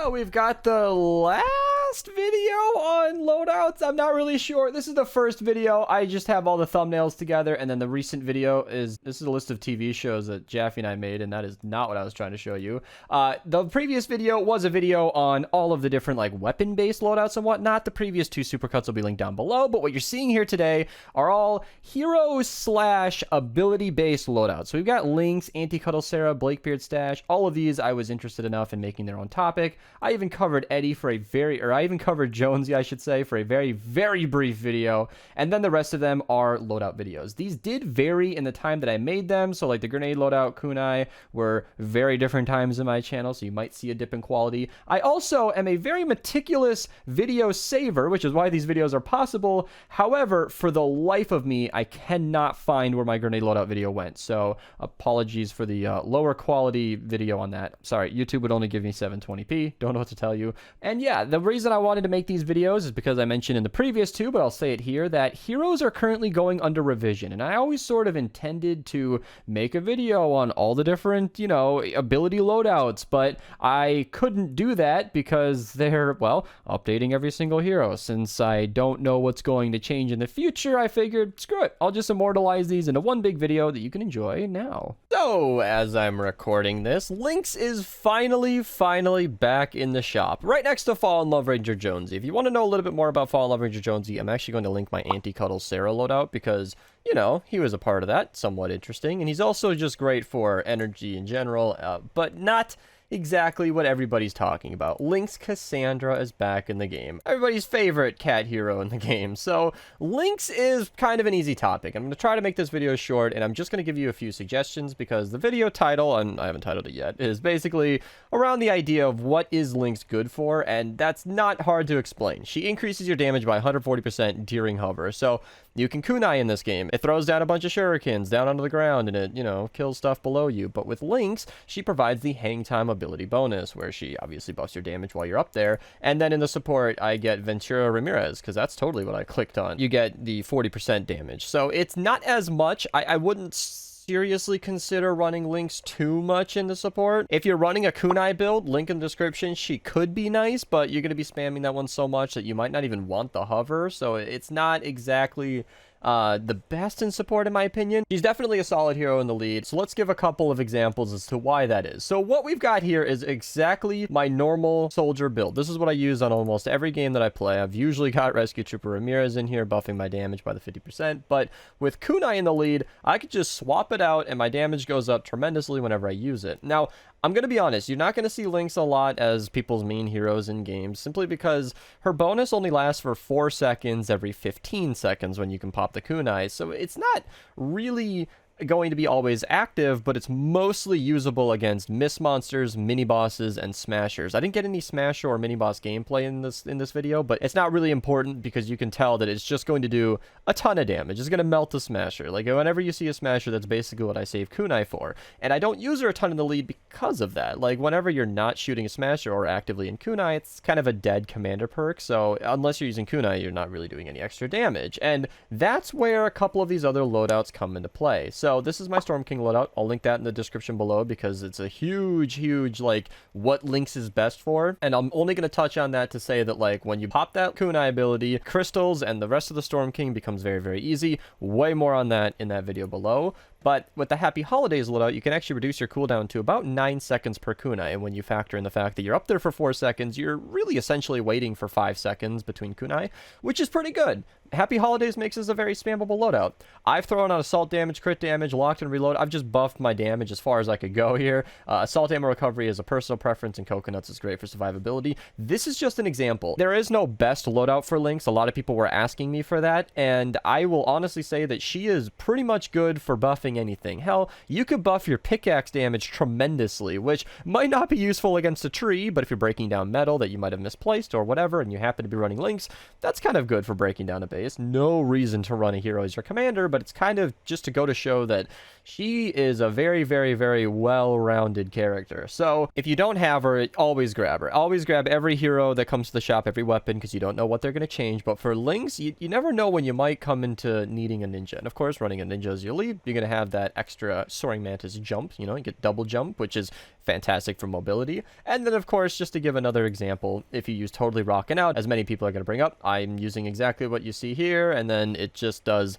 Well, we've got the last video on loadouts. I'm not really sure. This is the first video. I just have all the thumbnails together, and then the recent video is this is a list of TV shows that Jaffe and I made, and that is not what I was trying to show you. The previous video was a video on all of the different like weapon-based loadouts and whatnot. The previous two supercuts will be linked down below, but what you're seeing here today are all hero/ability-based loadouts. So we've got Lynx, Anti-Cuddle, Sarah, Blakebeard stash. All of these I was interested enough in making their own topic. I even covered Eddie for I even covered Jonesy, I should say, for a very, very brief video. And then the rest of them are loadout videos. These did vary in the time that I made them. So like the grenade loadout, Kunai, were very different times in my channel. So you might see a dip in quality. I also am a very meticulous video saver, which is why these videos are possible. However, for the life of me, I cannot find where my grenade loadout video went. So apologies for the lower quality video on that. Sorry, YouTube would only give me 720p. Don't know what to tell you. And yeah, the reason I wanted to make these videos is because I mentioned in the previous two, but I'll say it here, that heroes are currently going under revision. And I always sort of intended to make a video on all the different, you know, ability loadouts, but I couldn't do that because they're, well, updating every single hero. Since I don't know what's going to change in the future, I figured, screw it, I'll just immortalize these into one big video that you can enjoy now. So, as I'm recording this, Lynx is finally back in the shop, right next to Fall in Love Ranger Jonsee. If you want to know a little bit more about Fall in Love Ranger Jonsee, I'm actually going to link my Anti-Cuddle Sarah loadout because, you know, he was a part of that, somewhat interesting, and he's also just great for energy in general, but not exactly what everybody's talking about. Lynx Cassandra is back in the game. Everybody's favorite cat hero in the game. So Lynx is kind of an easy topic. I'm going to try to make this video short, and I'm just going to give you a few suggestions because the video title, and I haven't titled it yet, is basically around the idea of what is Lynx good for, and that's not hard to explain. She increases your damage by 140% during hover. So you can kunai in this game. It throws down a bunch of shurikens down onto the ground, and it, you know, kills stuff below you. But with Lynx, she provides the hang time ability bonus, where she obviously buffs your damage while you're up there. And then in the support, I get Ventura Ramirez, because that's totally what I clicked on. You get the 40% damage. So it's not as much. I wouldn't seriously consider running Lynx too much in the support. If you're running a kunai build, link in the description, she could be nice, but you're going to be spamming that one so much that you might not even want the hover. So it's not exactly the best in support, in my opinion. She's definitely a solid hero in the lead, so let's give a couple of examples as to why that is. So what we've got here is exactly my normal soldier build. This is what I use on almost every game that I play. I've usually got Rescue Trooper Ramirez in here, buffing my damage by the 50%, but with Kunai in the lead, I could just swap it out, and my damage goes up tremendously whenever I use it. Now, I'm going to be honest, you're not going to see Lynx a lot as people's main heroes in games, simply because her bonus only lasts for 4 seconds every 15 seconds when you can pop the kunai, so it's not really going to be always active, but it's mostly usable against miss monsters, mini bosses, and smashers. I didn't get any smasher or mini boss gameplay in this video, but it's not really important because you can tell that it's just going to do a ton of damage. It's going to melt the smasher. Like whenever you see a smasher, that's basically what I save kunai for. And I don't use her a ton in the lead because of that. Like whenever you're not shooting a smasher or actively in kunai, it's kind of a dead commander perk. So unless you're using kunai, you're not really doing any extra damage. And that's where a couple of these other loadouts come into play. So this is my Storm King loadout. I'll link that in the description below because it's a huge, like, what Lynx is best for. And I'm only going to touch on that to say that, like, when you pop that kunai ability, crystals and the rest of the Storm King becomes very, very easy. Way more on that in that video below. But with the Happy Holidays loadout, you can actually reduce your cooldown to about 9 seconds per kunai. And when you factor in the fact that you're up there for 4 seconds, you're really essentially waiting for 5 seconds between kunai, which is pretty good. Happy Holidays makes this a very spammable loadout. I've thrown out assault damage, crit damage, locked and reload. I've just buffed my damage as far as I could go here. Assault ammo recovery is a personal preference, and coconuts is great for survivability. This is just an example. There is no best loadout for Lynx. A lot of people were asking me for that, and I will honestly say that she is pretty much good for buffing anything. Hell, you could buff your pickaxe damage tremendously, which might not be useful against a tree, but if you're breaking down metal that you might have misplaced or whatever, and you happen to be running Lynx, that's kind of good for breaking down a base. No reason to run a hero as your commander, but it's kind of just to go to show that she is a very, very well-rounded character. So if you don't have her, always grab her. Always grab every hero that comes to the shop, every weapon, because you don't know what they're going to change. But for Lynx, you never know when you might come into needing a ninja. And of course, running a ninja as your lead, you're going to have that extra Soaring Mantis jump. You know, you get double jump, which is fantastic for mobility. And then, of course, just to give another example, if you use Totally Rockin' Out, as many people are going to bring up, I'm using exactly what you see here, and then it just does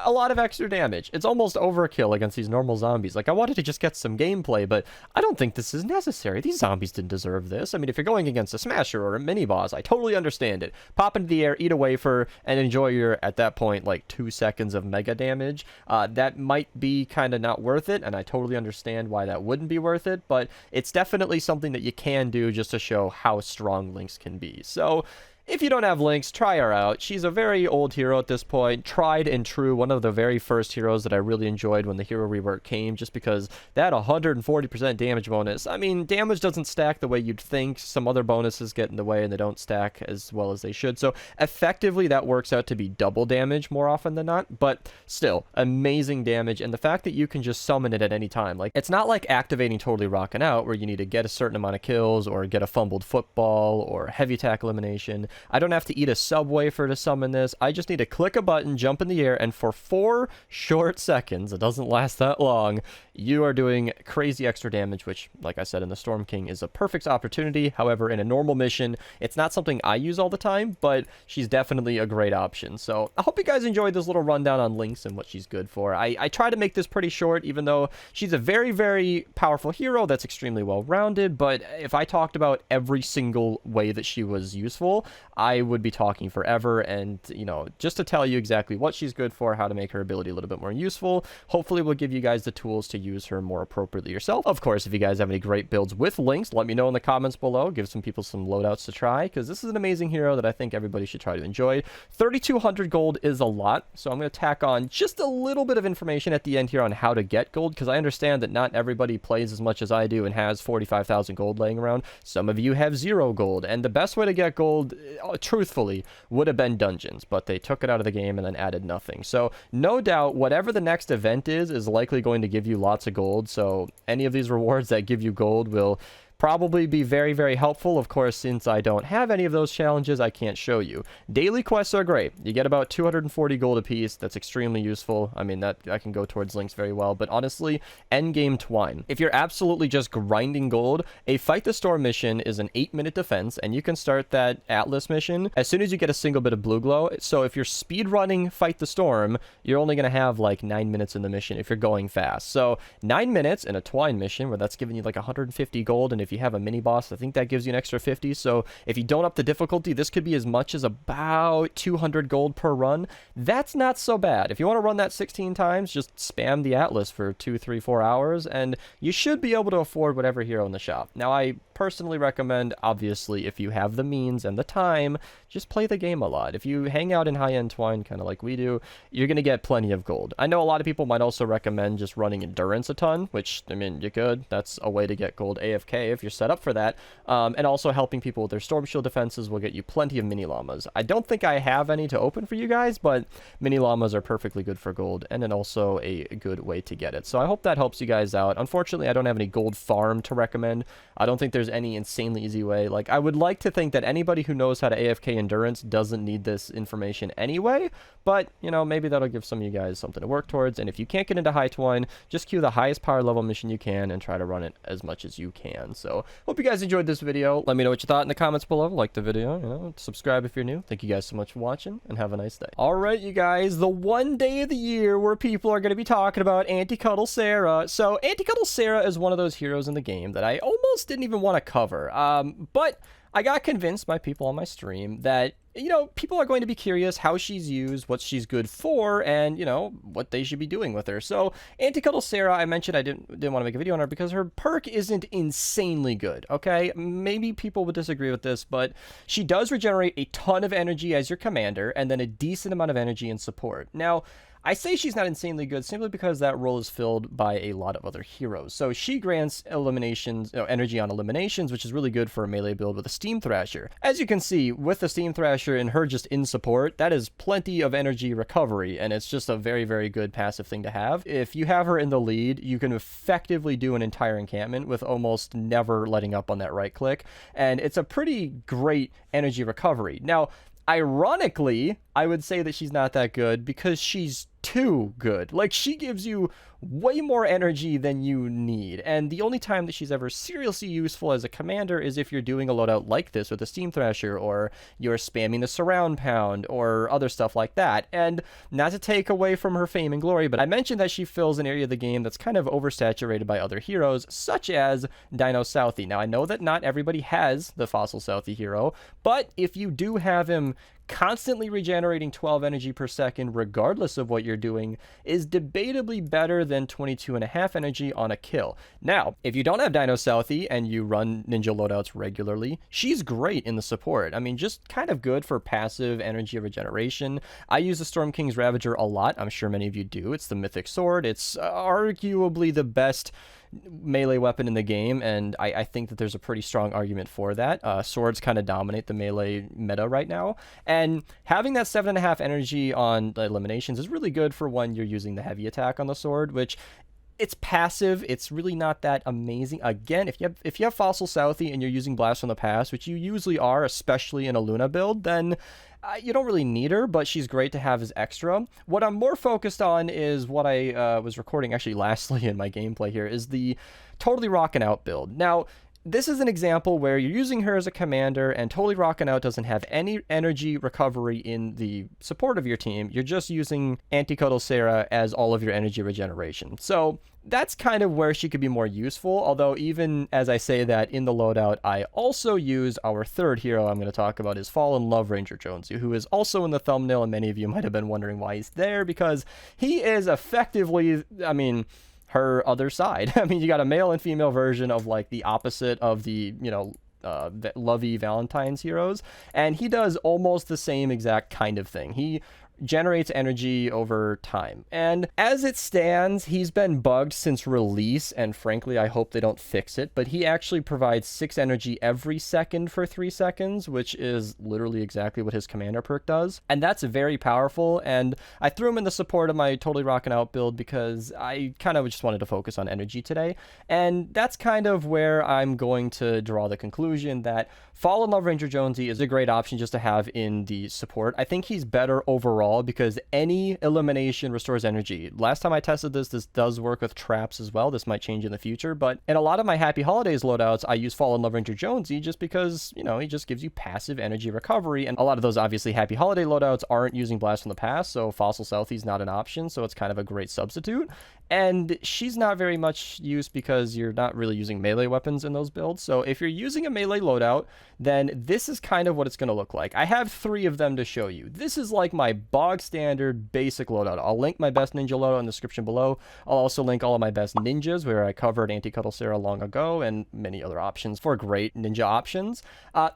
a lot of extra damage. It's almost overkill against these normal zombies. Like, I wanted to just get some gameplay, but I don't think this is necessary. These zombies didn't deserve this. I mean, if you're going against a smasher or a mini-boss, I totally understand it. Pop into the air, eat a wafer, and enjoy your, at that point, like 2 seconds of mega damage. That might be kind of not worth it, and I totally understand why that wouldn't be worth it, but it's definitely something that you can do just to show how strong Lynx can be. So if you don't have Lynx, try her out. She's a very old hero at this point, tried and true, one of the very first heroes that I really enjoyed when the hero rework came, just because that 140% damage bonus, I mean, damage doesn't stack the way you'd think. Some other bonuses get in the way and they don't stack as well as they should. So effectively, that works out to be double damage more often than not, but still, amazing damage. And the fact that you can just summon it at any time, like, it's not like activating Totally Rockin' Out where you need to get a certain amount of kills or get a fumbled football or heavy attack elimination. I don't have to eat a sub wafer to summon this. I just need to click a button, jump in the air, and for 4 short seconds, it doesn't last that long, you are doing crazy extra damage, which, like I said in the Storm King, is a perfect opportunity. However, in a normal mission, it's not something I use all the time, but she's definitely a great option. So I hope you guys enjoyed this little rundown on Lynx and what she's good for. I try to make this pretty short, even though she's a very, very powerful hero that's extremely well-rounded, but if I talked about every single way that she was useful, I would be talking forever. And, you know, just to tell you exactly what she's good for, how to make her ability a little bit more useful, hopefully we'll give you guys the tools to use her more appropriately yourself. Of course, if you guys have any great builds with Lynx, let me know in the comments below. Give some people some loadouts to try, because this is an amazing hero that I think everybody should try to enjoy. 3,200 gold is a lot, so I'm going to tack on just a little bit of information at the end here on how to get gold, because I understand that not everybody plays as much as I do and has 45,000 gold laying around. Some of you have 0 gold, and the best way to get gold, truthfully, would have been dungeons, but they took it out of the game and then added nothing. So no doubt whatever the next event is likely going to give you lots of gold. So any of these rewards that give you gold will probably be very, very helpful. Of course, since I don't have any of those challenges, I can't show you. Daily quests are great. You get about 240 gold apiece. That's extremely useful. I mean, that can go towards Lynx very well. But honestly, endgame twine. If you're absolutely just grinding gold, a Fight the Storm mission is an 8-minute defense, and you can start that Atlas mission as soon as you get a single bit of blue glow. So if you're speedrunning Fight the Storm, you're only going to have like 9 minutes in the mission if you're going fast. So 9 minutes in a twine mission where that's giving you like 150 gold, and if you have a mini boss, I think that gives you an extra 50. So if you don't up the difficulty, this could be as much as about 200 gold per run. That's not so bad. If you want to run that 16 times, just spam the Atlas for 2, 3, 4 hours, and you should be able to afford whatever hero in the shop. Now, I personally recommend, obviously, if you have the means and the time, just play the game a lot. If you hang out in high-end twine, kind of like we do, you're going to get plenty of gold. I know a lot of people might also recommend just running endurance a ton, which, I mean, you could. That's a way to get gold AFK if you're set up for that. And also helping people with their storm shield defenses will get you plenty of mini llamas. I don't think I have any to open for you guys, but mini llamas are perfectly good for gold, and then also a good way to get it. So I hope that helps you guys out. Unfortunately, I don't have any gold farm to recommend. I don't think there's any insanely easy way. Like, I would like to think that anybody who knows how to AFK endurance doesn't need this information anyway, but, you know, maybe that'll give some of you guys something to work towards. And if you can't get into high twine, just queue the highest power level mission you can and try to run it as much as you can. So hope you guys enjoyed this video. Let me know what you thought in the comments below. Like the video, you know, subscribe if you're new. Thank you guys so much for watching, and have a nice day. All right, you guys, the one day of the year where people are going to be talking about Anti-Cuddle Sarah. So Anti-Cuddle Sarah is one of those heroes in the game that I almost didn't even want to cover. But I got convinced by people on my stream that, you know, people are going to be curious how she's used, what she's good for, and, you know, what they should be doing with her. So Anti-Cuddle Sarah, I mentioned I didn't want to make a video on her because her perk isn't insanely good, okay? Maybe people would disagree with this, but she does regenerate a ton of energy as your commander, and then a decent amount of energy in support. Now, I say she's not insanely good simply because that role is filled by a lot of other heroes. So she grants eliminations, energy on eliminations, which is really good for a melee build with a Steam Thrasher. As you can see, with the Steam Thrasher and her just in support, that is plenty of energy recovery, and it's just a very, very good passive thing to have. If you have her in the lead, you can effectively do an entire encampment with almost never letting up on that right click, and it's a pretty great energy recovery. Now, ironically, I would say that she's not that good because she's too good. Like, she gives you way more energy than you need, and the only time that she's ever seriously useful as a commander is if you're doing a loadout like this with a Steam Thrasher, or you're spamming the surround pound, or other stuff like that. And not to take away from her fame and glory, but I mentioned that she fills an area of the game that's kind of oversaturated by other heroes, such as Dino Southie. Now, I know that not everybody has the Fossil Southie hero, but if you do have him, constantly regenerating 12 energy per second regardless of what you're doing is debatably better than 22.5 energy on a kill. Now, if you don't have Dino Southie and you run ninja loadouts regularly, she's great in the support. I mean, just kind of good for passive energy regeneration. I use the Storm King's Ravager a lot. I'm sure many of you do. It's the mythic sword. It's arguably the best melee weapon in the game, and I think that there's a pretty strong argument for that. Swords kind of dominate the melee meta right now, and having that 7.5 energy on the eliminations is really good for when you're using the heavy attack on the sword, which it's passive. It's really not that amazing. Again, if you have Fossil Southie and you're using Blast from the Past, which you usually are, especially in a Luna build, then you don't really need her, but she's great to have as extra. What I'm more focused on is what I was recording actually lastly in my gameplay here, is the Totally Rockin' Out build. Now, this is an example where you're using her as a commander, and Totally Rockin' Out doesn't have any energy recovery in the support of your team. You're just using Anti-Cuddle Sarah as all of your energy regeneration. So that's kind of where she could be more useful, although even as I say that in the loadout, I also use our third hero I'm going to talk about, is Fallen Love Ranger Jonsee, who is also in the thumbnail, and many of you might have been wondering why he's there, because he is effectively, I mean, her other side. I mean, you got a male and female version of like the opposite of the, you know, lovey Valentine's heroes, and he does almost the same exact kind of thing. He generates energy over time, and as it stands, he's been bugged since release, and frankly I hope they don't fix it, but he actually provides 6 energy every second for 3 seconds, which is literally exactly what his commander perk does, and that's very powerful. And I threw him in the support of my Totally Rockin' Out build because I kind of just wanted to focus on energy today, and that's kind of where I'm going to draw the conclusion that Fallen Love Ranger Jonsee is a great option just to have in the support. I think he's better overall because any elimination restores energy. Last time I tested this does work with traps as well. This might change in the future, but in a lot of my Happy Holidays loadouts, I use Fallen Love Ranger Jonsee just because, you know, he just gives you passive energy recovery, and a lot of those obviously Happy Holiday loadouts aren't using Blast from the Past, so Fossil Southie's not an option, so it's kind of a great substitute. And she's not very much use because you're not really using melee weapons in those builds. So if you're using a melee loadout, then this is kind of what it's going to look like. I have 3 of them to show you. This is like my bog standard basic loadout. I'll link my best ninja loadout in the description below. I'll also link all of my best ninjas, where I covered Anti-Cuddle Sarah long ago, and many other options for great ninja options.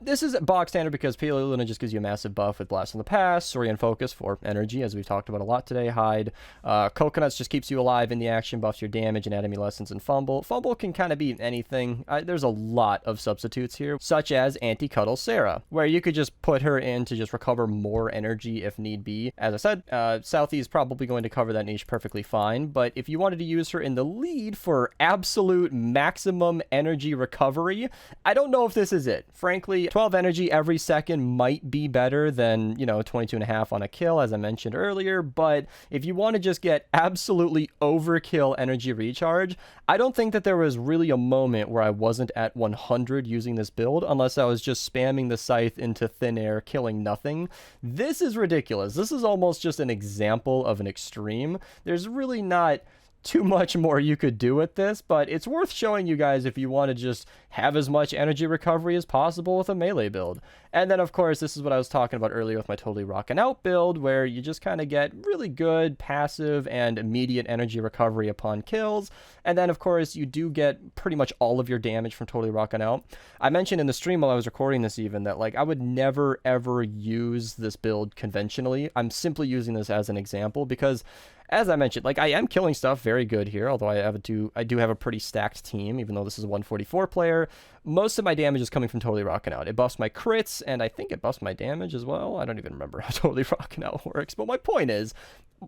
This is bog standard because Paleo Luna just gives you a massive buff with Blast from the Past, Sorian Focus for energy, as we've talked about a lot today, Hide. Coconuts just keeps you alive in the action, buffs your damage, Anatomy Lessons, and Fumble. Fumble can kind of be anything. There's a lot of substitutes here, such as Anti-Cuddle Sarah, where you could just put her in to just recover more energy if need be. As I said, Southie is probably going to cover that niche perfectly fine, but if you wanted to use her in the lead for absolute maximum energy recovery, I don't know if this is it. Frankly, 12 energy every second might be better than, you know, 22.5 on a kill, as I mentioned earlier, but if you want to just get absolutely overkill energy recharge, I don't think that there was really a moment where I wasn't at 100 using this build, unless I was just spamming the scythe into thin air, killing nothing. This is ridiculous. This is almost just an example of an extreme. There's really not too much more you could do with this, but it's worth showing you guys if you want to just have as much energy recovery as possible with a melee build. And then of course, this is what I was talking about earlier with my Totally Rockin' Out build, where you just kind of get really good passive and immediate energy recovery upon kills. And then of course, you do get pretty much all of your damage from Totally Rockin' Out. I mentioned in the stream while I was recording this even that like I would never ever use this build conventionally. I'm simply using this as an example because, as I mentioned, like I am killing stuff very good here, although I do have a pretty stacked team, even though this is a 144 player. Most of my damage is coming from Totally Rockin' Out. It buffs my crits, and I think it buffs my damage as well. I don't even remember how Totally Rockin' Out works, but my point is,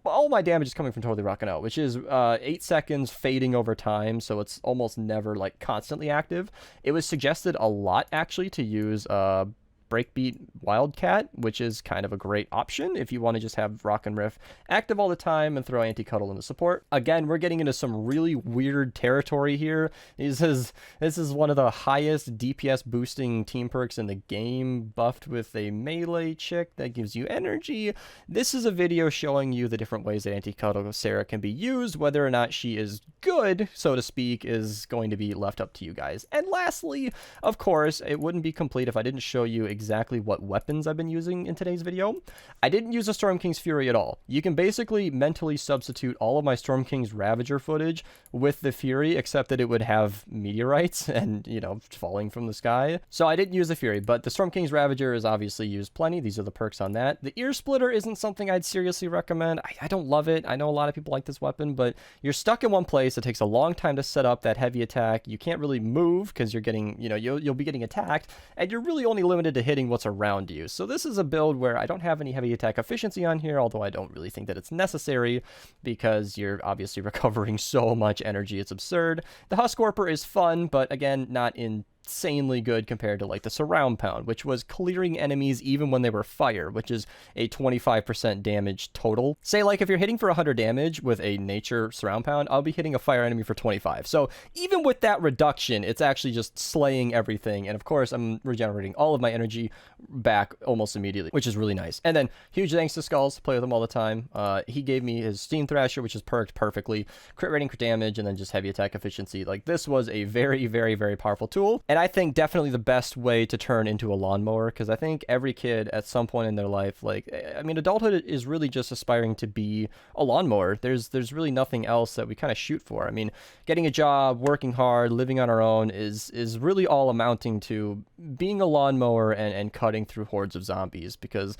all my damage is coming from Totally Rockin' Out, which is 8 seconds fading over time, so it's almost never like constantly active. It was suggested a lot actually to use Breakbeat Wildcat, which is kind of a great option if you want to just have Rock and Riff active all the time and throw Anti-Cuddle into support. Again, we're getting into some really weird territory here. This is one of the highest DPS boosting team perks in the game, buffed with a melee chick that gives you energy. This is a video showing you the different ways that Anti-Cuddle Sarah can be used. Whether or not she is good, so to speak, is going to be left up to you guys. And lastly, of course, it wouldn't be complete if I didn't show you exactly what weapons I've been using in today's video. I didn't use a Storm King's Fury at all. You can basically mentally substitute all of my Storm King's Ravager footage with the Fury, except that it would have meteorites and, you know, falling from the sky. So I didn't use the Fury, but the Storm King's Ravager is obviously used plenty. These are the perks on that. The Ear Splitter isn't something I'd seriously recommend. I don't love it. I know a lot of people like this weapon, but you're stuck in one place. It takes a long time to set up that heavy attack. You can't really move because you're getting, you know, you'll be getting attacked, and you're really only limited to hitting what's around you. So this is a build where I don't have any heavy attack efficiency on here, although I don't really think that it's necessary because you're obviously recovering so much energy. It's absurd. The Husk Warper is fun, but again, not insanely good compared to like the Surround Pound, which was clearing enemies even when they were fire, which is a 25% damage total. Say like if you're hitting for 100 damage with a nature Surround Pound, I'll be hitting a fire enemy for 25. So even with that reduction, it's actually just slaying everything. And of course, I'm regenerating all of my energy back almost immediately, which is really nice. And then huge thanks to Skulls, play with him all the time. He gave me his Steam Thrasher, which is perked perfectly, crit rating, crit damage, and then just heavy attack efficiency. Like this was a very, very, very powerful tool. And I think definitely the best way to turn into a lawnmower, because I think every kid at some point in their life, like, I mean, adulthood is really just aspiring to be a lawnmower. There's really nothing else that we kind of shoot for. I mean, getting a job, working hard, living on our own is really all amounting to being a lawnmower and cutting through hordes of zombies, because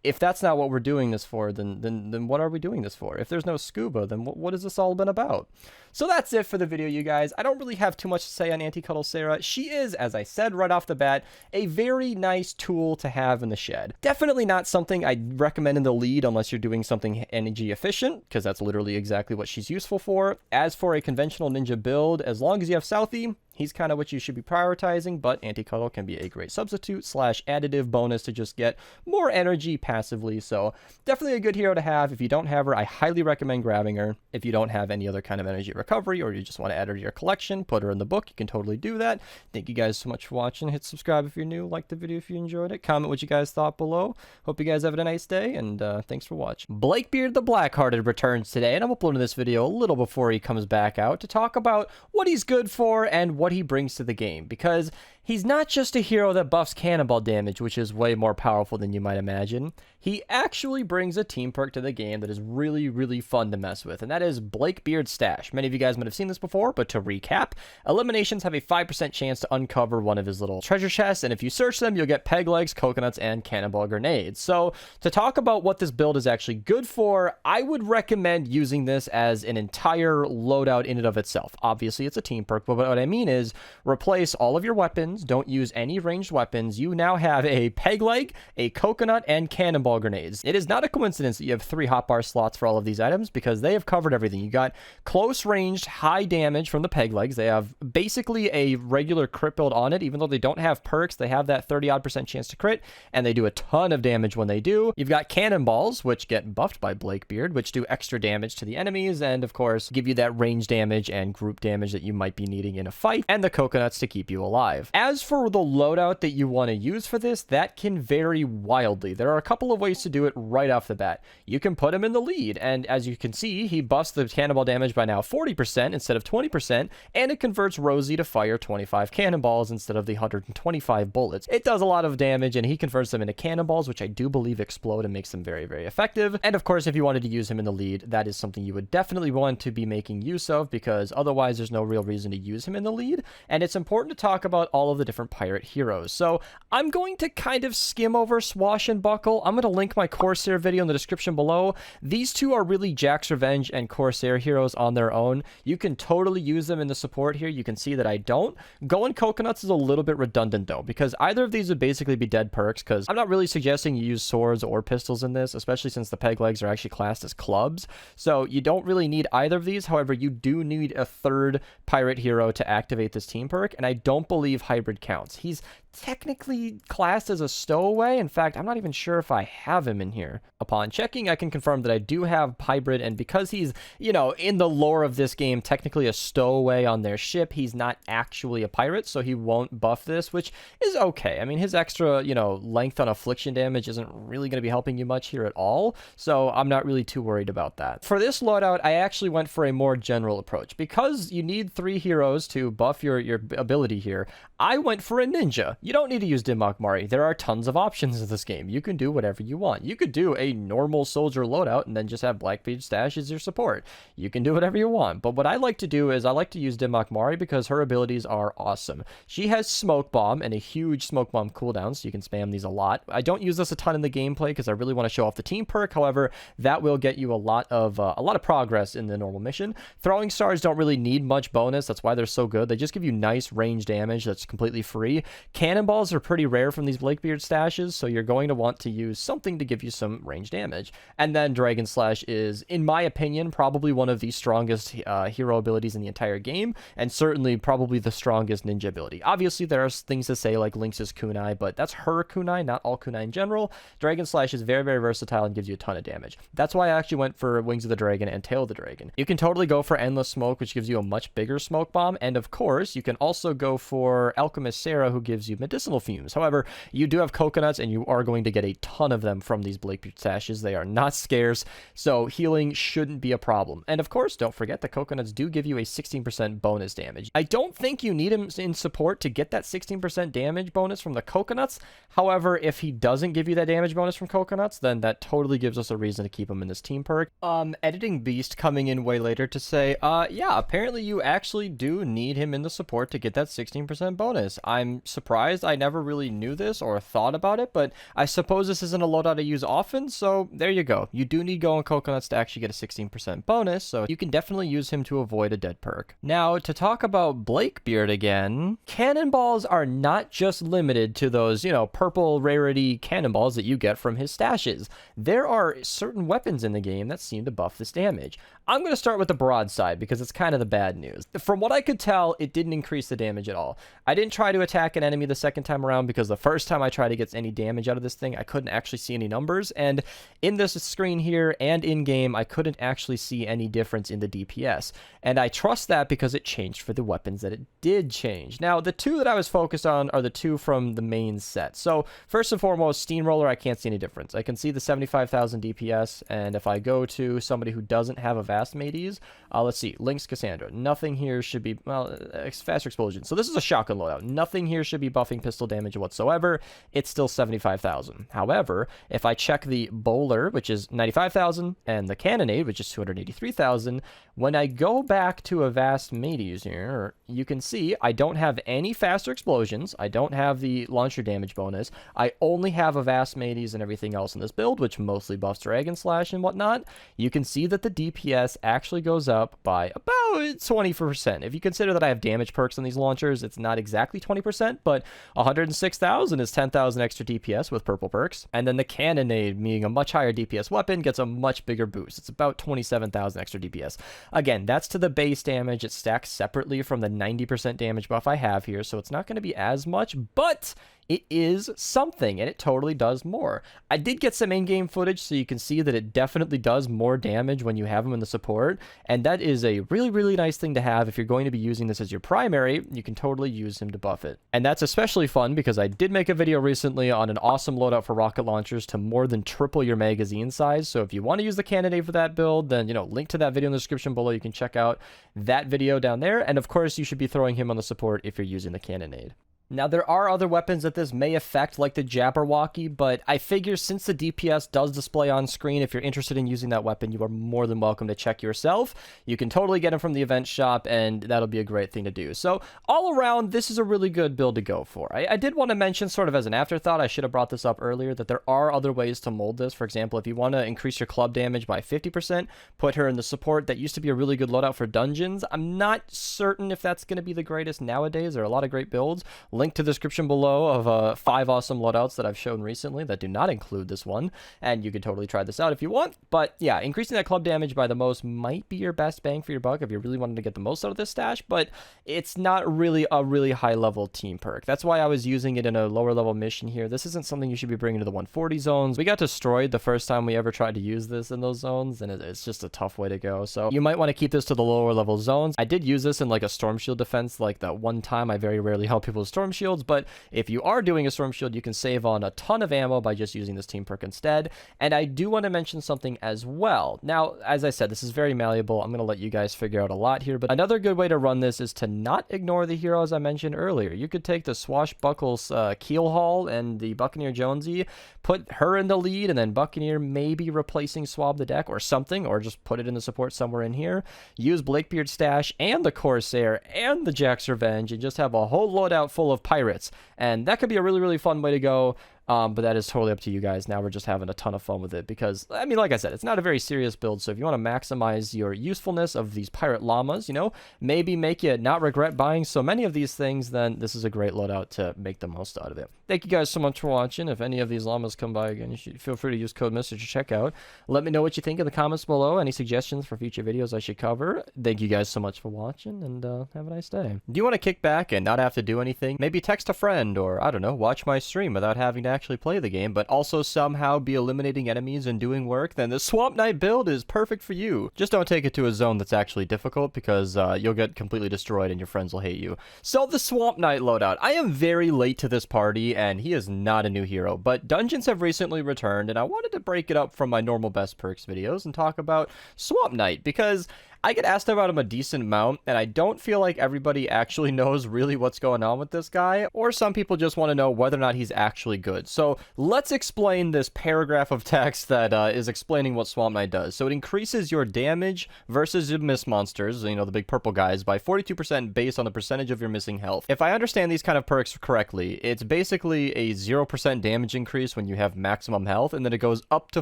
if that's not what we're doing this for, then what are we doing this for? If there's no scuba, then what has this all been about? So that's it for the video, you guys. I don't really have too much to say on Anti-Cuddle Sarah. She is, as I said right off the bat, a very nice tool to have in the shed. Definitely not something I'd recommend in the lead unless you're doing something energy efficient, because that's literally exactly what she's useful for. As for a conventional ninja build, as long as you have Southie, he's kind of what you should be prioritizing, but Anti-Cuddle can be a great substitute / additive bonus to just get more energy passively. So definitely a good hero to have. If you don't have her, I highly recommend grabbing her. If you don't have any other kind of energy recovery, or you just want to add her to your collection, put her in the book, you can totally do that. Thank you guys so much for watching. Hit subscribe if you're new, like the video if you enjoyed it, comment what you guys thought below. Hope you guys have a nice day, and thanks for watching. Blakebeard the Blackhearted returns today, and I'm uploading this video a little before he comes back out to talk about what he's good for and what he brings to the game, because he's not just a hero that buffs cannonball damage, which is way more powerful than you might imagine. He actually brings a team perk to the game that is really, really fun to mess with, and that is Blakebeard Stash. Many of you guys might have seen this before, but to recap, eliminations have a 5% chance to uncover one of his little treasure chests, and if you search them, you'll get peg legs, coconuts, and cannonball grenades. So to talk about what this build is actually good for, I would recommend using this as an entire loadout in and of itself. Obviously, it's a team perk, but what I mean is replace all of your weapons, don't use any ranged weapons. You now have a peg leg, a coconut, and cannonball grenades. It is not a coincidence that you have 3 hotbar slots for all of these items, because they have covered everything. You got close ranged, high damage from the peg legs. They have basically a regular crit build on it. Even though they don't have perks, they have that 30-odd% chance to crit, and they do a ton of damage when they do. You've got cannonballs, which get buffed by Blakebeard, which do extra damage to the enemies, and of course, give you that range damage and group damage that you might be needing in a fight, and the coconuts to keep you alive. As for the loadout that you want to use for this, that can vary wildly. There are a couple of ways to do it right off the bat. You can put him in the lead, and as you can see, he buffs the cannonball damage by now 40% instead of 20%, and it converts Rosie to fire 25 cannonballs instead of the 125 bullets. It does a lot of damage, and he converts them into cannonballs, which I do believe explode and makes them very, very effective. And of course, if you wanted to use him in the lead, that is something you would definitely want to be making use of, because otherwise there's no real reason to use him in the lead. And it's important to talk about all of the different pirate heroes. So I'm going to kind of skim over Swash and Buckle. I'm going to link my Corsair video in the description below. These two are really Jack's Revenge and Corsair heroes on their own. You can totally use them in the support here. You can see that I don't. Going Coconuts is a little bit redundant though, because either of these would basically be dead perks, because I'm not really suggesting you use swords or pistols in this, especially since the peg legs are actually classed as clubs. So you don't really need either of these. However, you do need a third pirate hero to activate this team perk, and I don't believe hybrid counts. He's technically classed as a stowaway. In fact, I'm not even sure if I have him in here. Upon checking, I can confirm that I do have hybrid, and because he's, you know, in the lore of this game, technically a stowaway on their ship, he's not actually a pirate, so he won't buff this, which is okay. I mean, his extra, you know, length on affliction damage isn't really going to be helping you much here at all, so I'm not really too worried about that. For this loadout, I actually went for a more general approach. Because you need 3 heroes to buff your ability here, I went for a ninja. You don't need to use Dimmak Mari. There are tons of options in this game. You can do whatever you want. You could do a normal soldier loadout and then just have Blakebeard stash as your support. You can do whatever you want. But what I like to do is I like to use Dimmak Mari because her abilities are awesome. She has Smoke Bomb and a huge Smoke Bomb cooldown, so you can spam these a lot. I don't use this a ton in the gameplay because I really want to show off the team perk. However, that will get you a lot of progress in the normal mission. Throwing stars don't really need much bonus. That's why they're so good. They just give you nice range damage that's completely free. Cannonballs are pretty rare from these Blakebeard stashes, so you're going to want to use something to give you some range damage. And then Dragon Slash is, in my opinion, probably one of the strongest hero abilities in the entire game, and certainly probably the strongest ninja ability. Obviously, there are things to say like Lynx's Kunai, but that's her Kunai, not all Kunai in general. Dragon Slash is very, very versatile and gives you a ton of damage. That's why I actually went for Wings of the Dragon and Tail of the Dragon. You can totally go for Endless Smoke, which gives you a much bigger smoke bomb, and of course, you can also go for Alchemist Sarah, who gives you medicinal fumes. However, you do have coconuts, and you are going to get a ton of them from these Blakebeard stashes. They are not scarce, so healing shouldn't be a problem. And of course, don't forget the coconuts do give you a 16% bonus damage. I don't think you need him in support to get that 16% damage bonus from the coconuts. However, if he doesn't give you that damage bonus from coconuts, then that totally gives us a reason to keep him in this team perk. Editing Beast coming in way later to say, yeah, apparently you actually do need him in the support to get that 16% bonus. I'm surprised. I never really knew this or thought about it, but I suppose this isn't a loadout I use often, so there you go. You do need Go and Coconuts to actually get a 16% bonus, so you can definitely use him to avoid a dead perk. Now, to talk about Blakebeard again, cannonballs are not just limited to those, you know, purple rarity cannonballs that you get from his stashes. There are certain weapons in the game that seem to buff this damage. I'm going to start with the broadside because it's kind of the bad news. From what I could tell, it didn't increase the damage at all. I didn't try to attack an enemy the second time around because the first time I tried to get any damage out of this thing, I couldn't actually see any numbers. And in this screen here and in game, I couldn't actually see any difference in the DPS. And I trust that because it changed for the weapons that it did change. Now, the two that I was focused on are the two from the main set. So first and foremost, Steamroller, I can't see any difference. I can see the 75,000 DPS. And if I go to somebody who doesn't have a Vast Mateys, let's see, Lynx Cassandra. Nothing here should be, well, faster explosion. So this is a shotgun loadout. Nothing here should be buffing pistol damage whatsoever. It's still 75,000. However, if I check the Bowler, which is 95,000, and the Cannonade, which is 283,000, when I go back to a Vast Mateys here, you can see I don't have any faster explosions. I don't have the launcher damage bonus. I only have a Vast Mateys and everything else in this build, which mostly buffs Dragon Slash and whatnot. You can see that the DPS actually goes up by about 20%. If you consider that I have damage perks on these launchers, it's not exactly 20%, but 106,000 is 10,000 extra DPS with purple perks. And then the Cannonade, being a much higher DPS weapon, gets a much bigger boost. It's about 27,000 extra DPS. Again, that's to the base damage. It stacks separately from the 90% damage buff I have here, so it's not going to be as much, but it is something, and it totally does more. I did get some in-game footage, so you can see that it definitely does more damage when you have him in the support, and that is a really, really nice thing to have. If you're going to be using this as your primary, you can totally use him to buff it. And that's especially fun because I did make a video recently on an awesome loadout for rocket launchers to more than triple your magazine size, so if you want to use the Cannonade for that build, then, you know, link to that video in the description below. You can check out that video down there, and of course, you should be throwing him on the support if you're using the Cannonade. Now, there are other weapons that this may affect, like the Jabberwocky, but I figure since the DPS does display on screen, if you're interested in using that weapon, you are more than welcome to check yourself. You can totally get them from the event shop, and that'll be a great thing to do. So, all around, this is a really good build to go for. I did want to mention, sort of as an afterthought, I should have brought this up earlier, that there are other ways to mold this. For example, if you want to increase your club damage by 50%, put her in the support. That used to be a really good loadout for dungeons. I'm not certain if that's going to be the greatest nowadays. There are a lot of great builds. Link to the description below of 5 awesome loadouts that I've shown recently that do not include this one, and you could totally try this out if you want. But yeah, increasing that club damage by the most might be your best bang for your buck if you really wanted to get the most out of this stash, but it's not really a really high level team perk. That's why I was using it in a lower level mission here. This isn't something you should be bringing to the 140 zones. We got destroyed the first time we ever tried to use this in those zones, and it's just a tough way to go. So you might want to keep this to the lower level zones. I did use this in like a storm shield defense, like that one time. I very rarely help people with storm shields, but if you are doing a storm shield, you can save on a ton of ammo by just using this team perk instead. And I do want to mention something as well. Now, as I said, this is very malleable. I'm going to let you guys figure out a lot here, but another good way to run this is to not ignore the heroes I mentioned earlier. You could take the Swashbuckles Keelhaul and the Buccaneer Jonesy, put her in the lead, and then Buccaneer maybe replacing Swab the deck or something, or just put it in the support somewhere in here. Use Blakebeard stash and the Corsair and the Jack's Revenge, and just have a whole loadout full of pirates. And that could be a really, really fun way to go. But that is totally up to you guys. Now we're just having a ton of fun with it because, I mean, like I said, it's not a very serious build. So if you want to maximize your usefulness of these pirate llamas, you know, maybe make you not regret buying so many of these things, then this is a great loadout to make the most out of it. Thank you guys so much for watching. If any of these llamas come by again, you should feel free to use code Mista to check out. Let me know what you think in the comments below. Any suggestions for future videos I should cover. Thank you guys so much for watching, and have a nice day. Do you want to kick back and not have to do anything? Maybe text a friend, or I don't know, watch my stream without having to actually play the game, but also somehow be eliminating enemies and doing work? Then the Swamp Knight build is perfect for you. Just don't take it to a zone that's actually difficult, because you'll get completely destroyed and your friends will hate you. So the Swamp Knight loadout. I am very late to this party, and he is not a new hero, but dungeons have recently returned, and I wanted to break it up from my normal best perks videos and talk about Swamp Knight, because I get asked about him a decent amount, and I don't feel like everybody actually knows really what's going on with this guy, or some people just want to know whether or not he's actually good. So let's explain this paragraph of text that is explaining what Swamp Knight does. So it increases your damage versus your miss monsters, you know, the big purple guys, by 42% based on the percentage of your missing health. If I understand these kind of perks correctly, it's basically a 0% damage increase when you have maximum health, and then it goes up to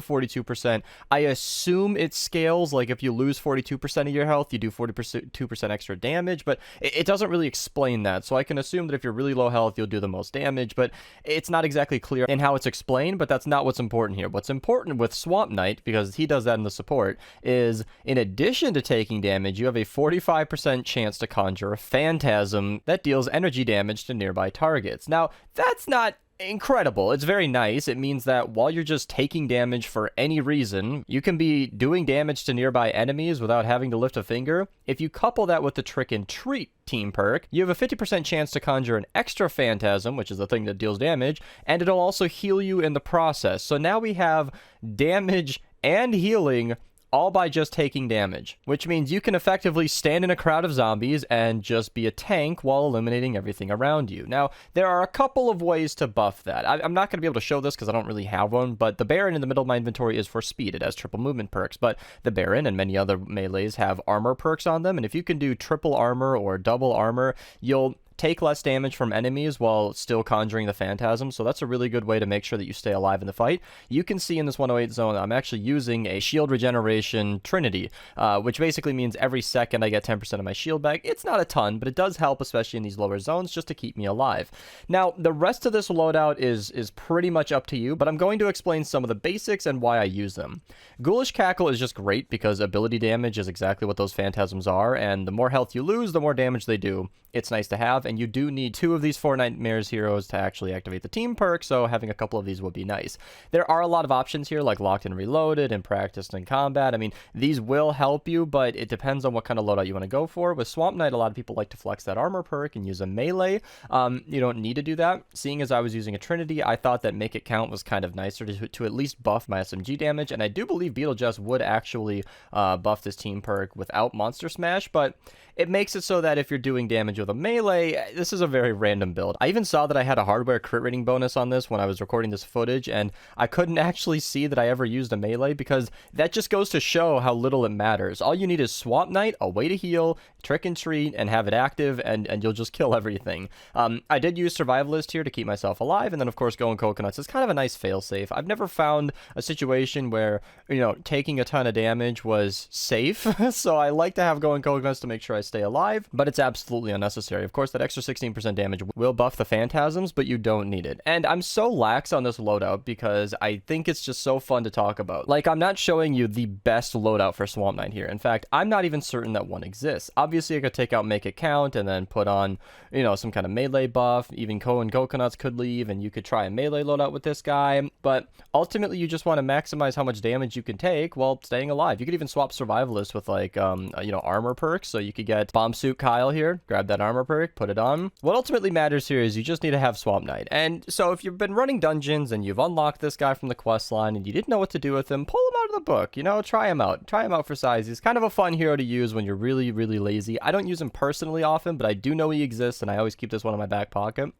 42%. I assume it scales, like if you lose 42% of your health, you do 42% extra damage, but it doesn't really explain that. So I can assume that if you're really low health, you'll do the most damage, but it's not exactly clear in how it's explained, but that's not what's important here. What's important with Swamp Knight, because he does that in the support, is in addition to taking damage, you have a 45% chance to conjure a phantasm that deals energy damage to nearby targets. Now, that's not incredible. It's very nice. It means that while you're just taking damage for any reason, you can be doing damage to nearby enemies without having to lift a finger. If you couple that with the Trick and Treat team perk, you have a 50% chance to conjure an extra phantasm, which is the thing that deals damage, and it'll also heal you in the process. So now we have damage and healing all by just taking damage, which means you can effectively stand in a crowd of zombies and just be a tank while eliminating everything around you. Now, there are a couple of ways to buff that. I'm not going to be able to show this because I don't really have one, but the Baron in the middle of my inventory is for speed. It has triple movement perks, but the Baron and many other melees have armor perks on them, and if you can do triple armor or double armor, you'll take less damage from enemies while still conjuring the phantasm, so that's a really good way to make sure that you stay alive in the fight. You can see in this 108 zone, I'm actually using a shield regeneration trinity, which basically means every second I get 10% of my shield back. It's not a ton, but it does help, especially in these lower zones, just to keep me alive. Now, the rest of this loadout is pretty much up to you, but I'm going to explain some of the basics and why I use them. Ghoulish Cackle is just great because ability damage is exactly what those phantasms are, and the more health you lose, the more damage they do. It's nice to have, and you do need 2 of these Fortnite Mares heroes to actually activate the team perk, so having a couple of these would be nice. There are a lot of options here, like Locked and Reloaded and Practiced in Combat. I mean, these will help you, but it depends on what kind of loadout you want to go for. With Swamp Knight, a lot of people like to flex that armor perk and use a melee. You don't need to do that. Seeing as I was using a Trinity, I thought that Make It Count was kind of nicer to at least buff my SMG damage, and I do believe Beetlejuice would actually buff this team perk without Monster Smash, but it makes it so that if you're doing damage with a melee, this is a very random build. I even saw that I had a hardware crit rating bonus on this when I was recording this footage, and I couldn't actually see that I ever used a melee because that just goes to show how little it matters. All you need is Swamp Knight, a way to heal, Trick and Treat, and have it active, and you'll just kill everything. I did use Survivalist here to keep myself alive, and then of course going Coconuts is kind of a nice failsafe. I've never found a situation where, you know, taking a ton of damage was safe, so I like to have going Coconuts to make sure I stay alive, but it's absolutely unnecessary. Of course, that extra 16% damage will buff the phantasms, but you don't need it. And I'm so lax on this loadout because I think it's just so fun to talk about. Like, I'm not showing you the best loadout for Swamp Knight here. In fact, I'm not even certain that one exists. Obviously, I could take out Make It Count and then put on, you know, some kind of melee buff. Even Koen Coconuts could leave, and you could try a melee loadout with this guy. But ultimately, you just want to maximize how much damage you can take while staying alive. You could even swap Survivalist with, like, you know, armor perks. So you could get Bomb Suit Kyle here, grab that armor perk, put it on. What ultimately matters here is you just need to have Swamp Knight. And so if you've been running dungeons and you've unlocked this guy from the quest line and you didn't know what to do with him, pull him out of the book, you know, try him out. Try him out for size. He's kind of a fun hero to use when you're really, really lazy. I don't use him personally often, but I do know he exists, and I always keep this one in my back pocket.